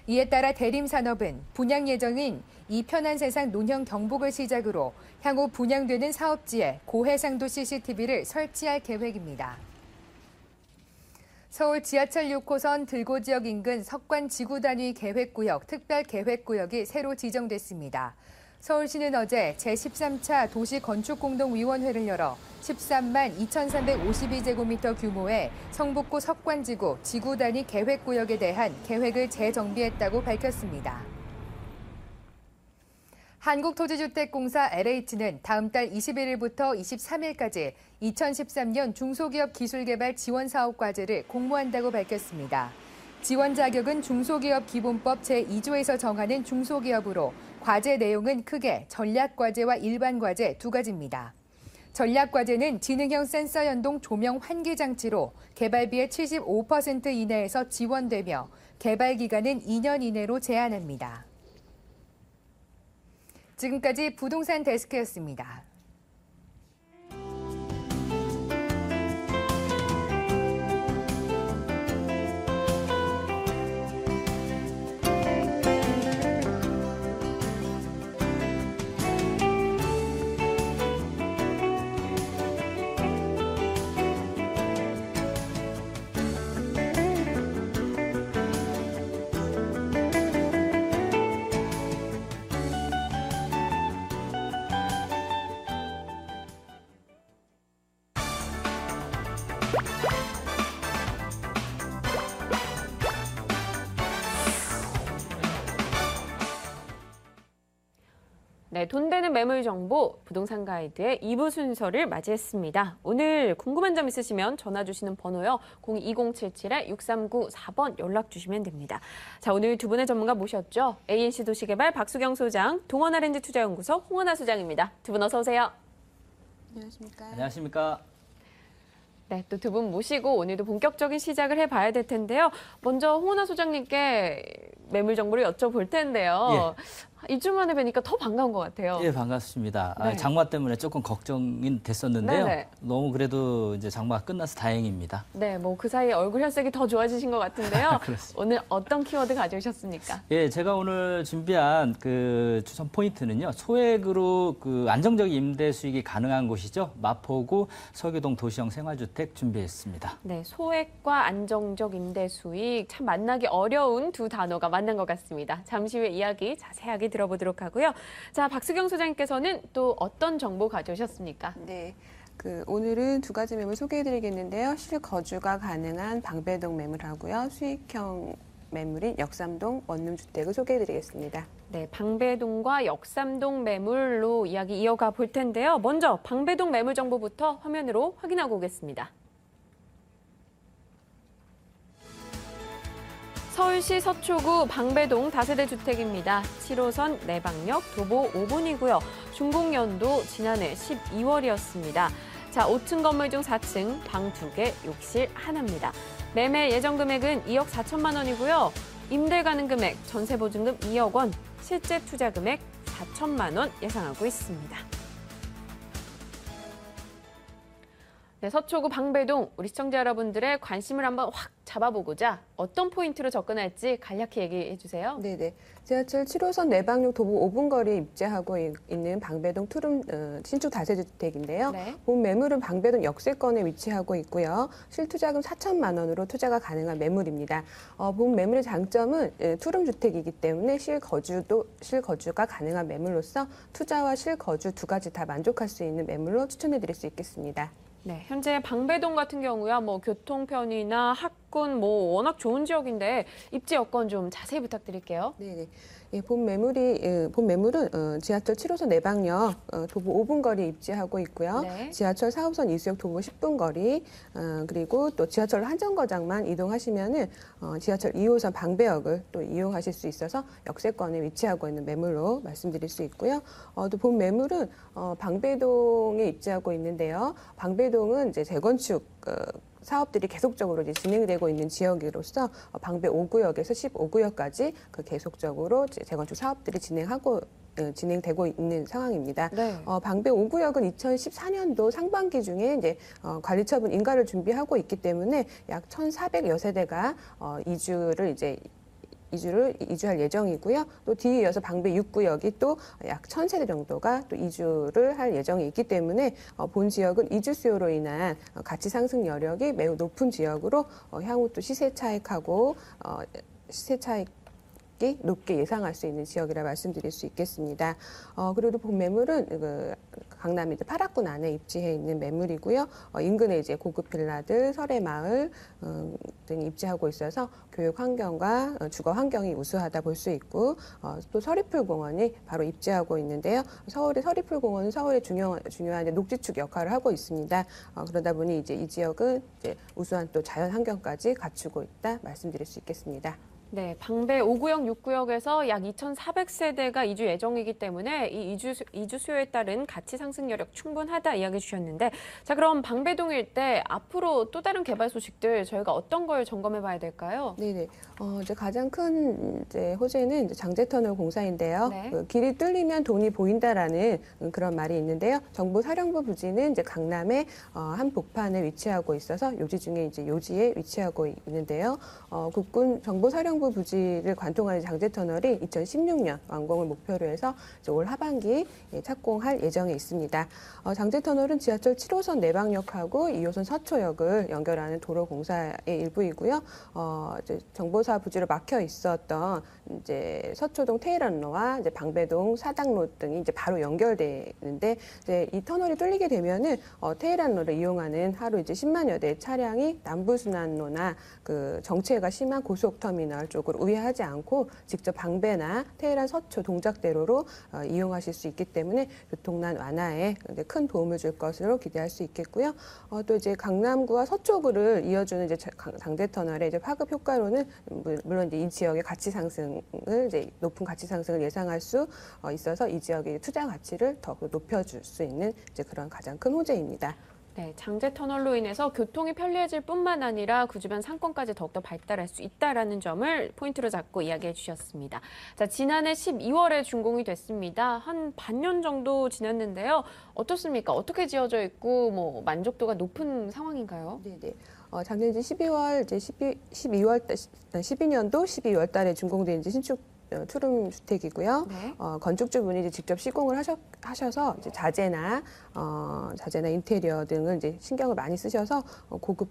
이에 따라 대림산업은 분양 예정인 이 편한 세상 논형 경북을 시작으로 향후 분양되는 사업지에 고해상도 CCTV를 설치할 계획입니다. 서울 지하철 6호선 들고 지역 인근 석관 지구 단위 계획구역 특별계획구역이 새로 지정됐습니다. 서울시는 어제 제13차 도시건축공동위원회를 열어 13만 2,352제곱미터 규모의 성북구 석관지구 지구 단위 계획구역에 대한 계획을 재정비했다고 밝혔습니다. 한국토지주택공사 LH는 다음 달 21일부터 23일까지 2013년 중소기업 기술개발 지원사업 과제를 공모한다고 밝혔습니다. 지원 자격은 중소기업 기본법 제2조에서 정하는 중소기업으로 과제 내용은 크게 전략과제와 일반과제 두 가지입니다. 전략과제는 지능형 센서 연동 조명 환기 장치로 개발비의 75% 이내에서 지원되며 개발 기간은 2년 이내로 제한합니다. 지금까지 부동산 데스크였습니다. 네, 돈 되는 매물 정보 부동산 가이드의 2부 순서를 맞이했습니다. 오늘 궁금한 점 있으시면 전화 주시는 번호요. 02077-6394번 연락 주시면 됩니다. 자, 오늘 두 분의 전문가 모셨죠. ANC 도시개발 박수경 소장, 동원RNG 투자연구소 홍원아 소장입니다. 두 분 어서 오세요. 안녕하십니까. 안녕하십니까. 네, 또 두 분 모시고 오늘도 본격적인 시작을 해봐야 될 텐데요. 먼저 홍원아 소장님께 매물 정보를 여쭤볼 텐데요. 일주 만에 뵈니까 더 반가운 것 같아요. 예, 반갑습니다. 네. 장마 때문에 조금 걱정이 됐었는데요. 네네. 너무 그래도 이제 장마가 끝나서 다행입니다. 네, 뭐 그 사이에 얼굴 혈색이 더 좋아지신 것 같은데요. 그렇습니다. 오늘 어떤 키워드 가져오셨습니까? 예, 제가 오늘 준비한 그 주선 포인트는요. 소액으로 그 안정적인 임대 수익이 가능한 곳이죠. 마포구 서교동 도시형 생활주택 준비했습니다. 네, 소액과 안정적 임대 수익 참 만나기 어려운 두 단어가 만난 것 같습니다. 잠시 후에 이야기 자세하게 들어보도록 하고요. 자, 박수경 소장님께서는 또 어떤 정보 가져오셨습니까? 네. 오늘은 두 가지 매물 소개해드리겠는데요. 실거주가 가능한 방배동 매물하고요. 수익형 매물인 역삼동 원룸주택을 소개해드리겠습니다. 네, 방배동과 역삼동 매물로 이야기 이어가 볼 텐데요. 먼저 방배동 매물 정보부터 화면으로 확인하고 오겠습니다. 서울시 서초구 방배동 다세대 주택입니다. 7호선 내방역 도보 5분이고요. 준공연도 지난해 12월이었습니다. 자, 5층 건물 중 4층, 방 2개, 욕실 하나입니다. 매매 예정 금액은 2억 4천만 원이고요. 임대 가능 금액, 전세 보증금 2억 원, 실제 투자 금액 4천만 원 예상하고 있습니다. 네, 서초구 방배동, 우리 시청자 여러분들의 관심을 한번 확 잡아보고자 어떤 포인트로 접근할지 간략히 얘기해 주세요. 네네. 지하철 7호선 내방역 도보 5분 거리에 입지하고 있는 방배동 투룸 신축 다세대 주택인데요. 네. 본 매물은 방배동 역세권에 위치하고 있고요. 실투자금 4천만 원으로 투자가 가능한 매물입니다. 본 매물의 장점은 투룸 주택이기 때문에 실거주가 가능한 매물로서 투자와 실거주 두 가지 다 만족할 수 있는 매물로 추천해 드릴 수 있겠습니다. 네, 현재 방배동 같은 경우야 뭐 교통편이나 학군 뭐 워낙 좋은 지역인데 입지 여건 좀 자세히 부탁드릴게요. 네네. 예, 본 매물은 지하철 7호선 내방역 도보 5분 거리에 입지하고 있고요. 네. 지하철 4호선 이수역 도보 10분 거리, 그리고 또 지하철 한 정거장만 이동하시면은 지하철 2호선 방배역을 또 이용하실 수 있어서 역세권에 위치하고 있는 매물로 말씀드릴 수 있고요. 또 본 매물은 방배동에 입지하고 있는데요. 방배동은 이제 재건축 사업들이 계속적으로 이제 진행되고 있는 지역으로서 방배 5구역에서 15구역까지 계속적으로 재건축 사업들이 진행되고 있는 상황입니다. 네. 방배 5구역은 2014년도 상반기 중에 이제 관리처분 인가를 준비하고 있기 때문에 약 1,400여 세대가 이주할 예정이고요. 또 뒤에 이어서 방배 6구역이 또 약 1,000세대 정도가 또 이주를 할 예정이 있기 때문에 본 지역은 이주 수요로 인한 가치 상승 여력이 매우 높은 지역으로 향후 또 시세 차익이 높게 예상할 수 있는 지역이라 말씀드릴 수 있겠습니다. 그리고 본 매물은 강남 이제 8학군 안에 입지해 있는 매물이고요. 인근에 이제 고급 빌라들, 설해마을 등이 입지하고 있어서 교육 환경과 주거 환경이 우수하다 볼 수 있고, 또 서리풀공원이 바로 입지하고 있는데요. 서울의 서리풀공원은 서울의 중요한 녹지축 역할을 하고 있습니다. 그러다 보니 이제 이 지역은 이제 우수한 또 자연 환경까지 갖추고 있다 말씀드릴 수 있겠습니다. 네, 방배 5구역, 6구역에서 약 2,400세대가 이주 예정이기 때문에 이 이주 수요에 따른 가치 상승 여력 충분하다 이야기 주셨는데, 자, 그럼 방배동 일대 앞으로 또 다른 개발 소식들 저희가 어떤 걸 점검해 봐야 될까요? 네네. 이제 가장 큰 호재는 이제 장제터널 공사인데요. 네. 길이 뚫리면 돈이 보인다라는 그런 말이 있는데요. 정보사령부 부지는 이제 강남의 한 복판에 위치하고 있어서 요지 중에 이제 요지에 위치하고 있는데요. 국군 정보사령부 중랑구 부지를 관통하는 장제터널이 2016년 완공을 목표로 해서 이제 올 하반기 착공할 예정에 있습니다. 장제터널은 지하철 7호선 내방역하고 2호선 서초역을 연결하는 도로 공사의 일부이고요. 이제 정보사 부지로 막혀 있었던 이제 서초동 테일런로와 이제 방배동 사당로 등이 이제 바로 연결되는데 이제 이 터널이 뚫리게 되면은 테일런로를 이용하는 하루 이제 10만여 대 차량이 남부순환로나 그 정체가 심한 고속터미널 쪽으로 우회하지 않고 직접 방배나 테일런 서초 동작대로로 이용하실 수 있기 때문에 교통난 완화에 큰 도움을 줄 것으로 기대할 수 있겠고요. 또 이제 강남구와 서초구를 이어주는 이제 장제터널의 이제 파급 효과로는 물론 이제 이 지역의 가치 상승을 이제 높은 가치 상승을 예상할 수 있어서 이 지역의 투자 가치를 더 높여줄 수 있는 이제 그런 가장 큰 호재입니다. 네, 장제터널로 인해서 교통이 편리해질 뿐만 아니라 그 주변 상권까지 더욱더 발달할 수 있다는 점을 포인트로 잡고 이야기해 주셨습니다. 자, 지난해 12월에 준공이 됐습니다. 한 반년 정도 지났는데요. 어떻습니까? 어떻게 지어져 있고 뭐 만족도가 높은 상황인가요? 네네. 작년 이제 12년도 12월 달에 준공된 이제 신축 투룸 주택이고요. 네. 건축주분이 이제 직접 시공을 하셔서 이제 자재나 인테리어 등을 이제 신경을 많이 쓰셔서 고급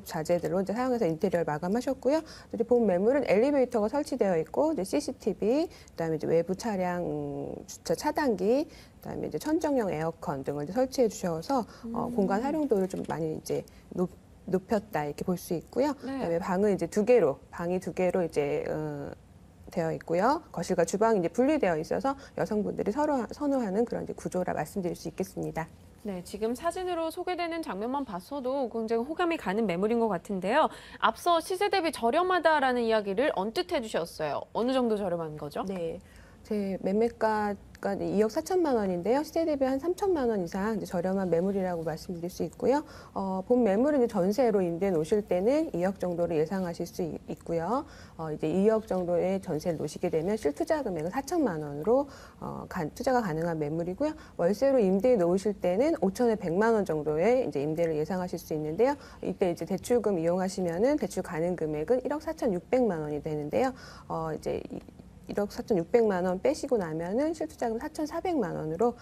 자재들로 이제 사용해서 인테리어를 마감하셨고요. 이제 본 매물은 엘리베이터가 설치되어 있고 이제 CCTV, 그다음에 이제 외부 차량 주차 차단기, 그다음에 이제 천정형 에어컨 등을 이제 설치해 주셔서 공간 활용도를 좀 많이 이제 높였다 이렇게 볼 수 있고요. 네. 그다음에 방이 두 개로 이제 되어 있고요. 거실과 주방이 이제 분리되어 있어서 여성분들이 서로 선호하는 그런 이제 구조라 말씀드릴 수 있겠습니다. 네, 지금 사진으로 소개되는 장면만 봤어도 굉장히 호감이 가는 매물인 것 같은데요. 앞서 시세 대비 저렴하다라는 이야기를 언뜻 해주셨어요. 어느 정도 저렴한 거죠? 네, 제 매매가가 2억 4천만 원인데요. 시세 대비 한 3천만 원 이상 이제 저렴한 매물이라고 말씀드릴 수 있고요. 본 매물은 이제 전세로 임대 놓으실 때는 2억 정도를 예상하실 수 있고요. 이제 2억 정도의 전세를 놓으시게 되면 실투자 금액은 4천만 원으로 투자가 가능한 매물이고요. 월세로 임대에 놓으실 때는 5천에 100만 원 정도의 이제 임대를 예상하실 수 있는데요. 이때 이제 대출금 이용하시면은 대출 가능 금액은 1억 4,600만 원이 되는데요. 이제 1억 4,600만 원 빼시고 나면은 실투자금 4,400만 원으로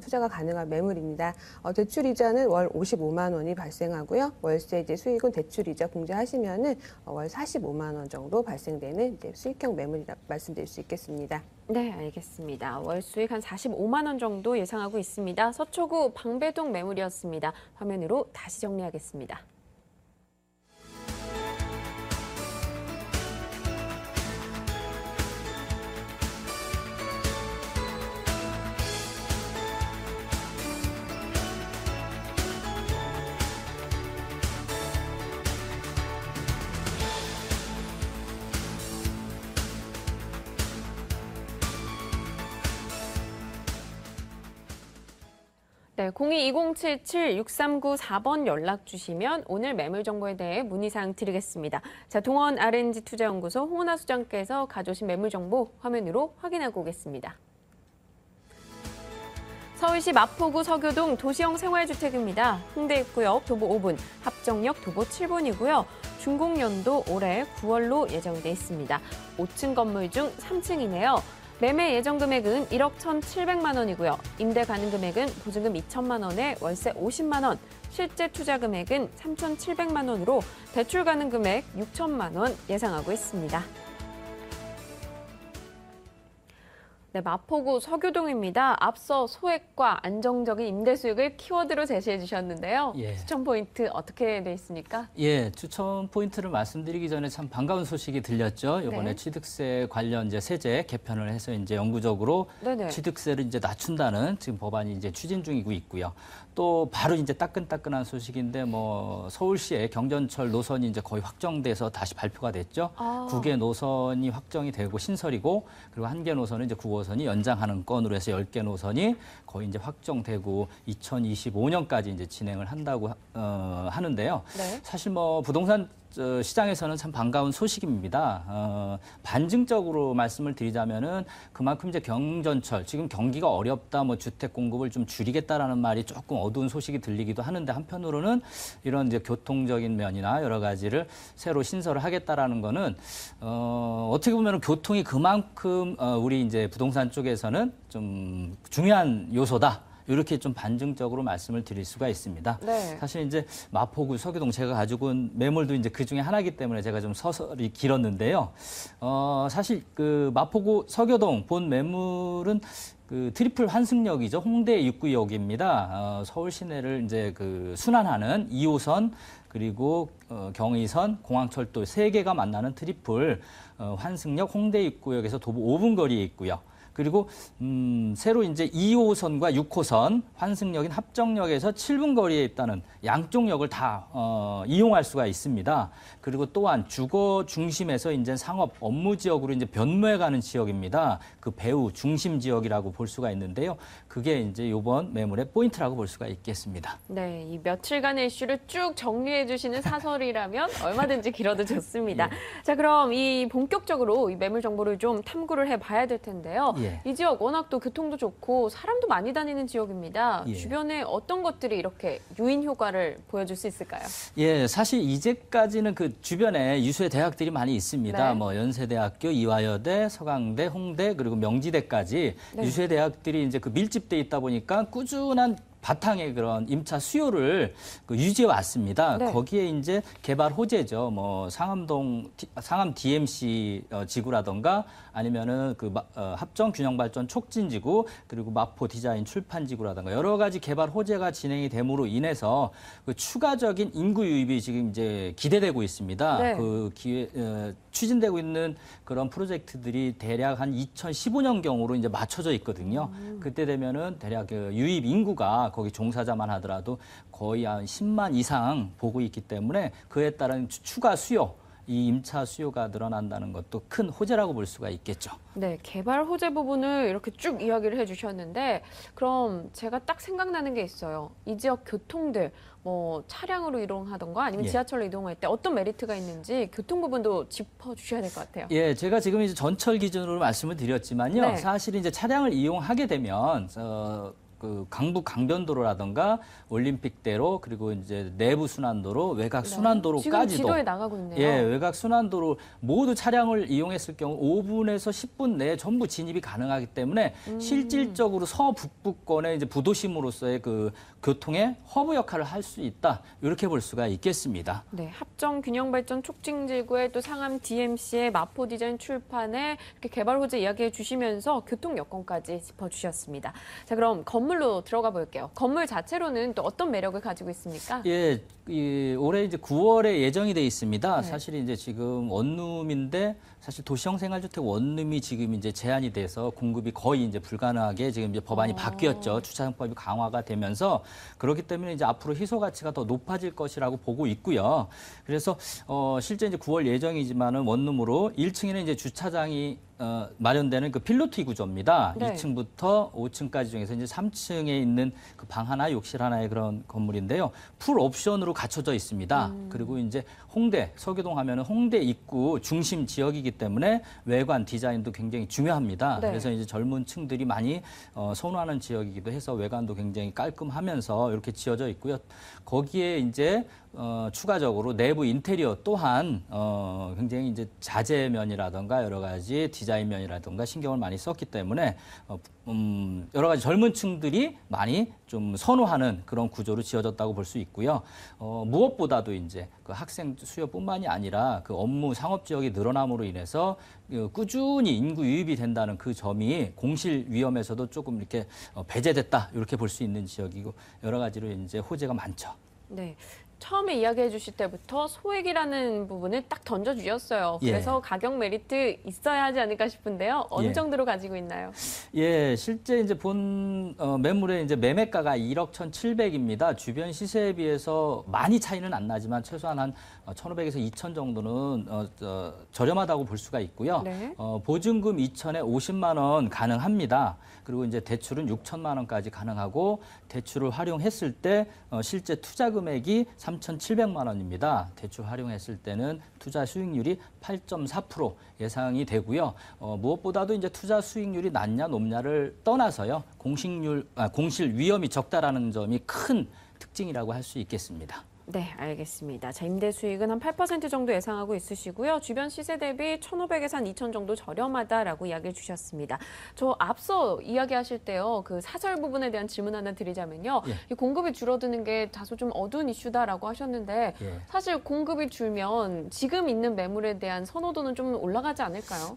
투자가 가능한 매물입니다. 대출 이자는 월 55만 원이 발생하고요. 월세 이제 수익은 대출 이자 공제하시면은 월 45만 원 정도 발생되는 이제 수익형 매물이라 말씀드릴 수 있겠습니다. 네, 알겠습니다. 월 수익 한 45만 원 정도 예상하고 있습니다. 서초구 방배동 매물이었습니다. 화면으로 다시 정리하겠습니다. 네, 02-2077-6394번 연락 주시면 오늘 매물 정보에 대해 문의사항 드리겠습니다. 자, 동원 R&G 투자연구소 홍은아 수장께서 가져오신 매물 정보 화면으로 확인하고 오겠습니다. 서울시 마포구 서교동 도시형 생활주택입니다. 홍대 입구역 도보 5분, 합정역 도보 7분이고요. 준공연도 올해 9월로 예정돼 있습니다. 5층 건물 중 3층이네요. 매매 예정 금액은 1억 1,700만 원이고요. 임대 가능 금액은 보증금 2천만 원에 월세 50만 원, 실제 투자 금액은 3,700만 원으로 대출 가능 금액 6천만 원 예상하고 있습니다. 네, 마포구 서교동입니다. 앞서 소액과 안정적인 임대 수익을 키워드로 제시해 주셨는데요. 예. 추천 포인트 어떻게 돼 있습니까? 예, 추천 포인트를 말씀드리기 전에 참 반가운 소식이 들렸죠. 이번에 네. 취득세 관련 이제 세제 개편을 해서 이제 영구적으로 네네. 취득세를 이제 낮춘다는 지금 법안이 이제 추진 중이고 있고요. 또 바로 이제 따끈따끈한 소식인데 뭐 서울시의 경전철 노선이 이제 거의 확정돼서 다시 발표가 됐죠. 9개 노선이 확정이 되고 신설이고 그리고 1개 노선은 이제 9호선이 연장하는 건으로 해서 10개 노선이 거의 이제 확정되고 2025년까지 이제 진행을 한다고 하는데요. 네. 사실 뭐 부동산 시장에서는 참 반가운 소식입니다. 반증적으로 말씀을 드리자면은 그만큼 이제 경전철, 지금 경기가 어렵다, 뭐 주택 공급을 좀 줄이겠다라는 말이 조금 어두운 소식이 들리기도 하는데 한편으로는 이런 이제 교통적인 면이나 여러 가지를 새로 신설을 하겠다라는 거는 어떻게 보면은 교통이 그만큼 우리 이제 부동산 쪽에서는 좀 중요한 요소다. 이렇게 좀 반증적으로 말씀을 드릴 수가 있습니다. 네. 사실 이제 마포구 서교동 제가 가지고 온 매물도 이제 그 중에 하나이기 때문에 제가 좀 서설이 길었는데요. 사실 그 마포구 서교동 본 매물은 그 트리플 환승역이죠. 홍대 입구역입니다. 서울 시내를 이제 그 순환하는 2호선 그리고 경의선, 공항철도 3개가 만나는 트리플 환승역 홍대 입구역에서 도보 5분 거리에 있고요. 그리고 새로 이제 2호선과 6호선 환승역인 합정역에서 7분 거리에 있다는 양쪽 역을 다 이용할 수가 있습니다. 그리고 또한 주거 중심에서 이제 상업 업무 지역으로 이제 변모해가는 지역입니다. 그 배후 중심 지역이라고 볼 수가 있는데요. 그게 이제 이번 매물의 포인트라고 볼 수가 있겠습니다. 네, 이 며칠간의 이슈를 쭉 정리해 주시는 사설이라면 얼마든지 길어도 좋습니다. 예. 자, 그럼 이 본격적으로 이 매물 정보를 좀 탐구를 해봐야 될 텐데요. 예. 이 지역 워낙 또 교통도 좋고 사람도 많이 다니는 지역입니다. 예. 주변에 어떤 것들이 이렇게 유인 효과를 보여줄 수 있을까요? 예, 사실 이제까지는 그 주변에 유수의 대학들이 많이 있습니다. 네. 뭐 연세대학교, 이화여대, 서강대, 홍대 그리고 명지대까지 네. 유수의 대학들이 이제 그 밀집돼 있다 보니까 꾸준한 바탕의 그런 임차 수요를 유지해 왔습니다. 네. 거기에 이제 개발 호재죠. 뭐 상암 DMC 지구라던가 아니면은 그 합정 균형발전 촉진지구 그리고 마포 디자인 출판지구라던가 여러 가지 개발 호재가 진행이 됨으로 인해서 그 추가적인 인구 유입이 지금 이제 기대되고 있습니다. 네. 그 추진되고 있는 그런 프로젝트들이 대략 한 2015년경으로 이제 맞춰져 있거든요. 그때 되면은 대략 그 유입 인구가 거기 종사자만 하더라도 거의 한 10만 이상 보고 있기 때문에 그에 따른 추가 수요, 이 임차 수요가 늘어난다는 것도 큰 호재라고 볼 수가 있겠죠. 네, 개발 호재 부분을 이렇게 쭉 이야기를 해주셨는데 그럼 제가 딱 생각나는 게 있어요. 이 지역 교통들 뭐 차량으로 이동하던가 아니면 예. 지하철로 이동할 때 어떤 메리트가 있는지 교통 부분도 짚어주셔야 될 것 같아요. 예, 제가 지금 이제 전철 기준으로 말씀을 드렸지만요. 네. 사실 이제 차량을 이용하게 되면 그 강북 강변도로라든가 올림픽대로 그리고 이제 내부 순환도로, 외곽 지금 순환도로까지도 지도에 나가고 있네요. 예, 외곽 순환도로 모두 차량을 이용했을 경우 5분에서 10분 내에 전부 진입이 가능하기 때문에 실질적으로 서북부권의 이제 부도심으로서의 그 교통의 허브 역할을 할 수 있다. 이렇게 볼 수가 있겠습니다. 네, 합정 균형발전 촉진지구에 또 상암 DMC의 마포 디자인 출판에 이렇게 개발 호재 이야기해 주시면서 교통 여건까지 짚어주셨습니다. 자, 그럼 건물로 들어가 볼게요. 건물 자체로는 또 어떤 매력을 가지고 있습니까? 예, 올해 이제 9월에 예정이 돼 있습니다. 네. 사실 이제 지금 원룸인데 사실 도시형 생활주택 원룸이 지금 이제 제한이 돼서 공급이 거의 이제 불가능하게 지금 이제 법안이 바뀌었죠. 주차장법이 강화가 되면서 그렇기 때문에 이제 앞으로 희소 가치가 더 높아질 것이라고 보고 있고요. 그래서 실제 이제 9월 예정이지만은 원룸으로 1층에는 이제 주차장이 마련되는 그 필로티 구조입니다. 네. 2층부터 5층까지 중에서 이제 3층에 있는 그 방 하나, 욕실 하나의 그런 건물인데요. 풀 옵션으로 갖춰져 있습니다. 그리고 이제 홍대, 서교동 하면은 홍대 입구 중심 지역이기 때문에 외관 디자인도 굉장히 중요합니다. 네. 그래서 이제 젊은 층들이 많이 선호하는 지역이기도 해서 외관도 굉장히 깔끔하면서 이렇게 지어져 있고요. 거기에 이제 추가적으로 내부 인테리어 또한 굉장히 이제 자재면이라든가 여러 가지 디자인면이라든가 신경을 많이 썼기 때문에 여러 가지 젊은 층들이 많이 좀 선호하는 그런 구조로 지어졌다고 볼 수 있고요. 무엇보다도 이제 그 학생 수요뿐만이 아니라 그 업무 상업 지역이 늘어남으로 인해서 꾸준히 인구 유입이 된다는 그 점이 공실 위험에서도 조금 이렇게 배제됐다 이렇게 볼 수 있는 지역이고 여러 가지로 이제 호재가 많죠. 네. 처음에 이야기해 주실 때부터 소액이라는 부분을 딱 던져주셨어요. 그래서 예. 가격 메리트 있어야 하지 않을까 싶은데요. 어느 예. 정도로 가지고 있나요? 예, 실제 이제 본 매물의 이제 매매가가 1억 1,700입니다. 주변 시세에 비해서 많이 차이는 안 나지만 최소한 한 1,500에서 2,000 정도는 저렴하다고 볼 수가 있고요. 네. 보증금 2,000에 50만 원 가능합니다. 그리고 이제 대출은 6천만 원까지 가능하고 대출을 활용했을 때 실제 투자 금액이 3,700만 원입니다. 대출 활용했을 때는 투자 수익률이 8.4% 예상이 되고요. 무엇보다도 이제 투자 수익률이 낮냐 높냐를 떠나서요. 공실 위험이 적다라는 점이 큰 특징이라고 할 수 있겠습니다. 네, 알겠습니다. 자, 임대 수익은 한 8% 정도 예상하고 있으시고요. 주변 시세 대비 1,500에서 한 2,000 정도 저렴하다라고 이야기해 주셨습니다. 저 앞서 이야기하실 때요. 그 사설 부분에 대한 질문 하나 드리자면요. 예. 이 공급이 줄어드는 게 다소 좀 어두운 이슈다라고 하셨는데 예. 사실 공급이 줄면 지금 있는 매물에 대한 선호도는 좀 올라가지 않을까요?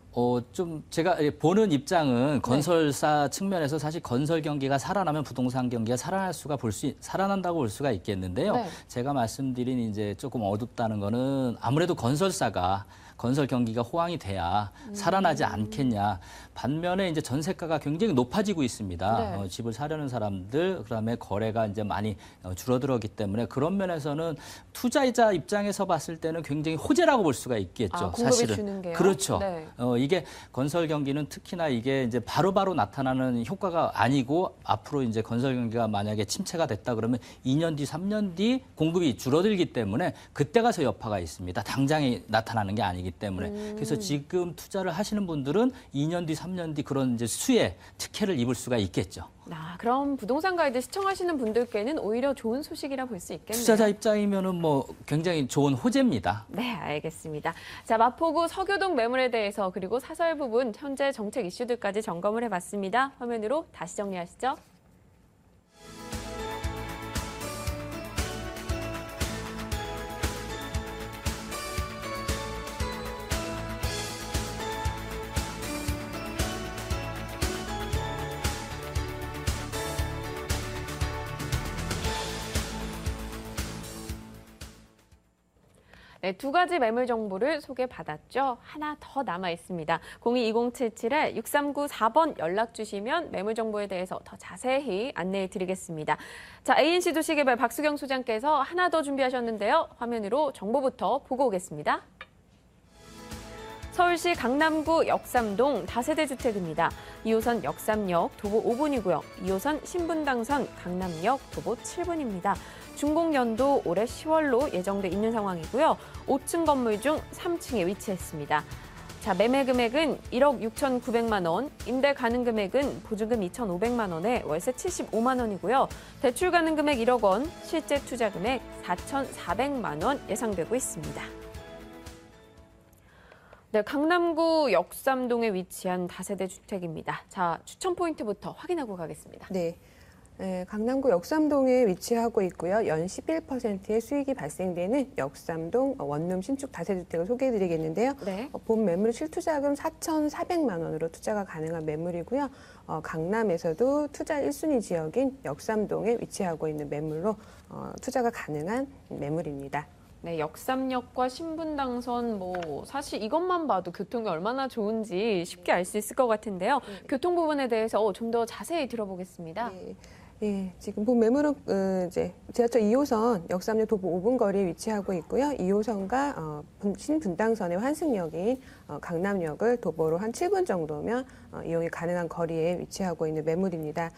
좀 제가 보는 입장은 건설사 측면에서 사실 건설 경기가 살아나면 부동산 경기가 살아난다고 볼 수가 있겠는데요. 네. 제가 말씀드린 이제 조금 어둡다는 거는 아무래도 건설 경기가 호황이 돼야 살아나지 않겠냐. 반면에 이제 전세가가 굉장히 높아지고 있습니다. 네. 집을 사려는 사람들, 그다음에 거래가 이제 많이 줄어들었기 때문에 그런 면에서는 투자자 입장에서 봤을 때는 굉장히 호재라고 볼 수가 있겠죠. 공급이 사실은. 주는 게요? 그렇죠. 네. 이게 건설 경기는 특히나 이게 이제 바로바로 나타나는 효과가 아니고 앞으로 이제 건설 경기가 만약에 침체가 됐다 그러면 2년 뒤, 3년 뒤 공급이 줄어들기 때문에 그때 가서 여파가 있습니다. 당장에 나타나는 게 아니기 때문에. 그래서 지금 투자를 하시는 분들은 2년 뒤, 3년 뒤 그런 이제 수혜, 특혜를 입을 수가 있겠죠. 그럼 부동산 가이드 시청하시는 분들께는 오히려 좋은 소식이라 볼 수 있겠네요. 투자자 입장이면은 뭐 굉장히 좋은 호재입니다. 네, 알겠습니다. 자, 마포구 서교동 매물에 대해서 그리고 사설 부분 현재 정책 이슈들까지 점검을 해봤습니다. 화면으로 다시 정리하시죠. 네, 두 가지 매물 정보를 소개받았죠. 하나 더 남아 있습니다. 02-2077-6394번 연락 주시면 매물 정보에 대해서 더 자세히 안내해 드리겠습니다. 자, ANC 도시개발 박수경 소장께서 하나 더 준비하셨는데요. 화면으로 정보부터 보고 오겠습니다. 서울시 강남구 역삼동 다세대 주택입니다. 2호선 역삼역 도보 5분이고요. 2호선 신분당선 강남역 도보 7분입니다. 준공연도 올해 10월로 예정돼 있는 상황이고요. 5층 건물 중 3층에 위치했습니다. 자, 매매 금액은 1억 6,900만 원, 임대 가능 금액은 보증금 2,500만 원에 월세 75만 원이고요. 대출 가능 금액 1억 원, 실제 투자 금액 4,400만 원 예상되고 있습니다. 네, 강남구 역삼동에 위치한 다세대 주택입니다. 자, 추천 포인트부터 확인하고 가겠습니다. 네. 강남구 역삼동에 위치하고 있고요. 연 11%의 수익이 발생되는 역삼동 원룸 신축 다세주택을 소개해드리겠는데요. 네. 본 매물 실투자금 4,400만 원으로 투자가 가능한 매물이고요. 강남에서도 투자 1순위 지역인 역삼동에 위치하고 있는 매물로 투자가 가능한 매물입니다. 네, 역삼역과 신분당선 사실 이것만 봐도 교통이 얼마나 좋은지 쉽게 알 수 있을 것 같은데요. 교통 부분에 대해서 좀 더 자세히 들어보겠습니다. 예, 지금 본 매물은 이제 지하철 2호선 역삼역 도보 5분 거리에 위치하고 있고요. 2호선과 신분당선의 환승역인 강남역을 도보로 한 7분 정도면 이용이 가능한 거리에 위치하고 있는 매물입니다.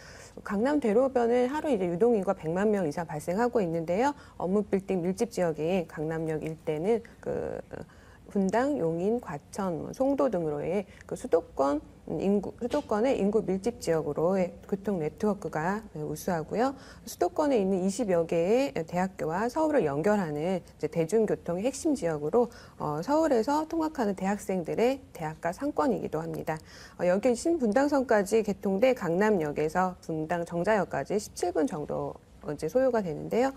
강남 대로변은 하루 이제 유동인구가 100만 명 이상 발생하고 있는데요. 업무 빌딩 밀집 지역인 강남역 일대는 분당, 용인, 과천, 송도 등으로의 수도권의 인구 밀집 지역으로의 교통 네트워크가 우수하고요. 수도권에 있는 20여 개의 대학교와 서울을 연결하는 이제 대중교통의 핵심 지역으로 서울에서 통학하는 대학생들의 대학가 상권이기도 합니다. 여기 신분당선까지 개통돼 강남역에서 분당 정자역까지 17분 정도 이제 소요가 되는데요.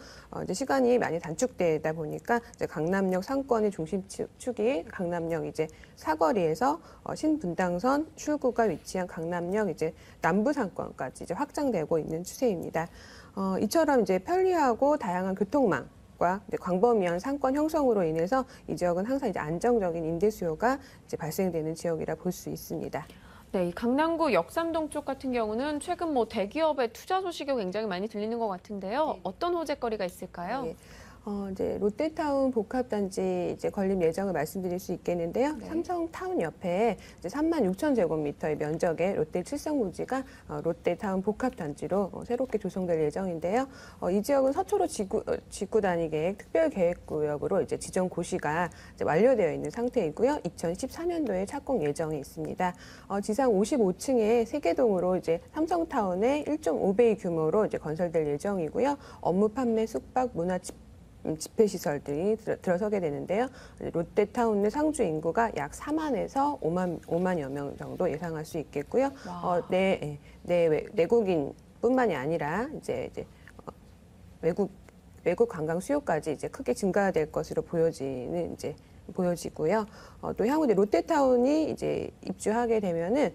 이제 시간이 많이 단축되다 보니까 이제 강남역 상권의 중심축이 강남역 이제 사거리에서 신분당선 출구가 위치한 강남역 이제 남부 상권까지 이제 확장되고 있는 추세입니다. 이처럼 이제 편리하고 다양한 교통망 집값과 이제 광범위한 상권 형성으로 인해서 이 지역은 항상 이제 안정적인 임대 수요가 이제 발생되는 지역이라 볼 수 있습니다. 네, 이 강남구 역삼동 쪽 같은 경우는 최근 뭐 대기업의 투자 소식이 굉장히 많이 들리는 것 같은데요. 어떤 호재거리가 있을까요? 네. 이제 롯데타운 복합단지 이제 건립 예정을 말씀드릴 수 있겠는데요. 네. 삼성타운 옆에 이제 36,000제곱미터의 면적의 롯데 칠성부지가 롯데타운 복합단지로 새롭게 조성될 예정인데요. 이 지역은 서초로 직구단위계획 특별계획구역으로 이제 지정 고시가 이제 완료되어 있는 상태이고요. 2014년도에 착공 예정에 있습니다. 지상 55층의 세개동으로 이제 삼성타운의 1.5배 규모로 이제 건설될 예정이고요. 업무 판매, 숙박, 문화 집회시설들이 들어서게 되는데요. 롯데타운 내 상주 인구가 약 4만에서 5만여 명 정도 예상할 수 있겠고요. 내국인뿐만이 아니라 이제 외국 관광 수요까지 이제 크게 증가될 것으로 보여지고요. 또 향후 롯데타운이 이제 입주하게 되면은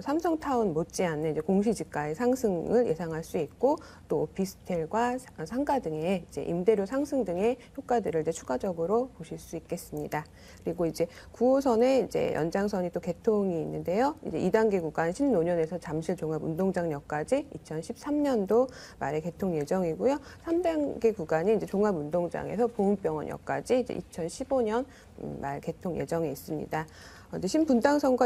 삼성타운 못지않는 이제 공시지가의 상승을 예상할 수 있고 또 오피스텔과 상가 등의 이제 임대료 상승 등의 효과들을 이제 추가적으로 보실 수 있겠습니다. 그리고 이제 9호선에 이제 연장선이 또 개통이 있는데요. 이제 2단계 구간 신논현에서 잠실 종합운동장역까지 2013년도 말에 개통 예정이고요. 3단계 구간이 이제 종합운동장에서 보훈병원역까지 이제 2015년 말 개통 예정에 있습니다. 신분당선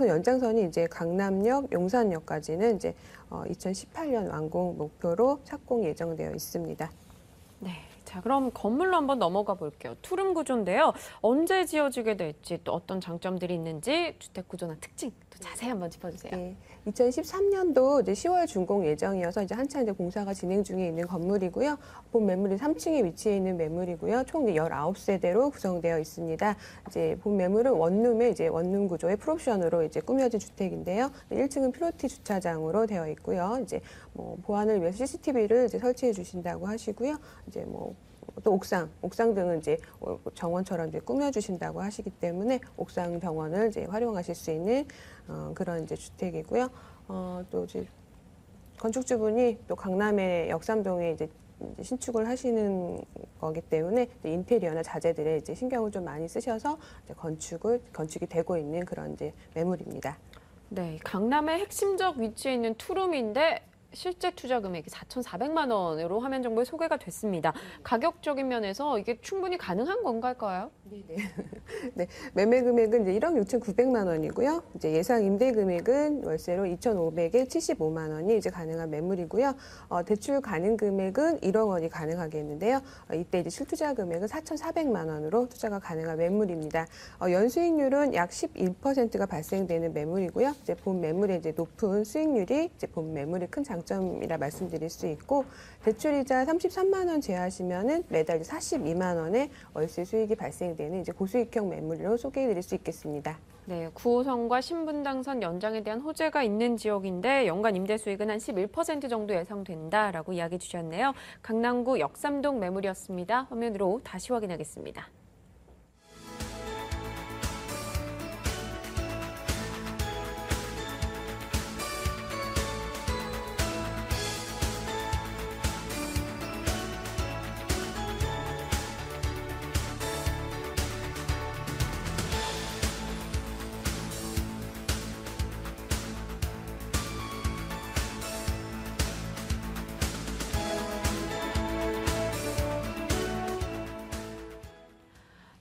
연장선이 이제 강남역, 용산역까지는 이제 2018년 완공 목표로 착공 예정되어 있습니다. 네. 자, 그럼 건물로 한번 넘어가 볼게요. 투룸 구조인데요. 언제 지어지게 될지 또 어떤 장점들이 있는지 주택 구조나 특징 또 자세히 한번 짚어주세요. 네. 2013년도 이제 10월 준공 예정이어서 이제 한참 이제 공사가 진행 중에 있는 건물이고요. 본 매물이 3층에 위치해 있는 매물이고요. 총 19세대로 구성되어 있습니다. 이제 본 매물은 원룸에 이제 원룸 구조의 풀옵션으로 이제 꾸며진 주택인데요. 1층은 피로티 주차장으로 되어 있고요. 이제 뭐 보안을 위해서 CCTV를 이제 설치해 주신다고 하시고요. 이제 또 옥상 등은 이제 정원처럼 이제 꾸며주신다고 하시기 때문에 옥상 정원을 이제 활용하실 수 있는 그런 이제 주택이고요. 또 이제 건축주분이 또 강남의 역삼동에 이제 신축을 하시는 거기 때문에 인테리어나 자재들에 이제 신경을 좀 많이 쓰셔서 이제 건축이 되고 있는 그런 이제 매물입니다. 네, 강남의 핵심적 위치에 있는 투룸인데 실제 투자 금액이 4,400만 원으로 화면 정보에 소개가 됐습니다. 가격적인 면에서 이게 충분히 가능한 건가요? 네, 매매 금액은 이제 1억 6,900만 원이고요. 이제 예상 임대 금액은 월세로 2,500에 75만 원이 이제 가능한 매물이고요. 대출 가능 금액은 1억 원이 가능하겠는데요. 이때 이제 실투자 금액은 4,400만 원으로 투자가 가능한 매물입니다. 연수익률은 약 11%가 발생되는 매물이고요. 이제 본 매물의 이제 높은 수익률이 이제 본 매물의 큰 장점이라 말씀드릴 수 있고, 대출이자 33만 원 제하시면은 매달 42만 원의 월세 수익이 발생되는 이제 고수익형 매물로 소개해드릴 수 있겠습니다. 네, 9호선과 신분당선 연장에 대한 호재가 있는 지역인데 연간 임대 수익은 한 11% 정도 예상된다라고 이야기 주셨네요. 강남구 역삼동 매물이었습니다. 화면으로 다시 확인하겠습니다.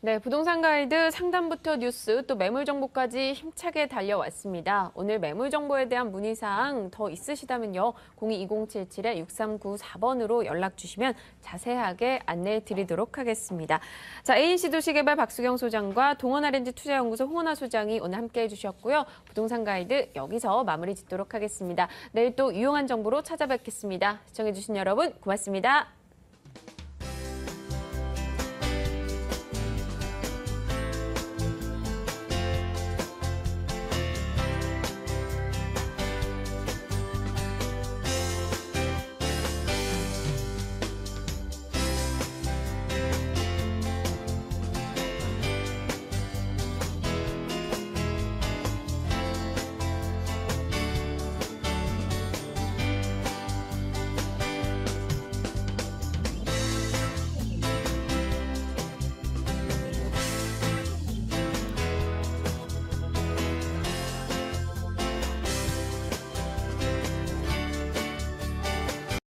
네, 부동산 가이드 상담부터 뉴스 또 매물 정보까지 힘차게 달려왔습니다. 오늘 매물 정보에 대한 문의사항 더 있으시다면요. 02-2077-6394번으로 연락 주시면 자세하게 안내해 드리도록 하겠습니다. 자, ANC 도시개발 박수경 소장과 동원RNG 투자연구소 홍원아 소장이 오늘 함께해 주셨고요. 부동산 가이드 여기서 마무리 짓도록 하겠습니다. 내일 또 유용한 정보로 찾아뵙겠습니다. 시청해 주신 여러분 고맙습니다.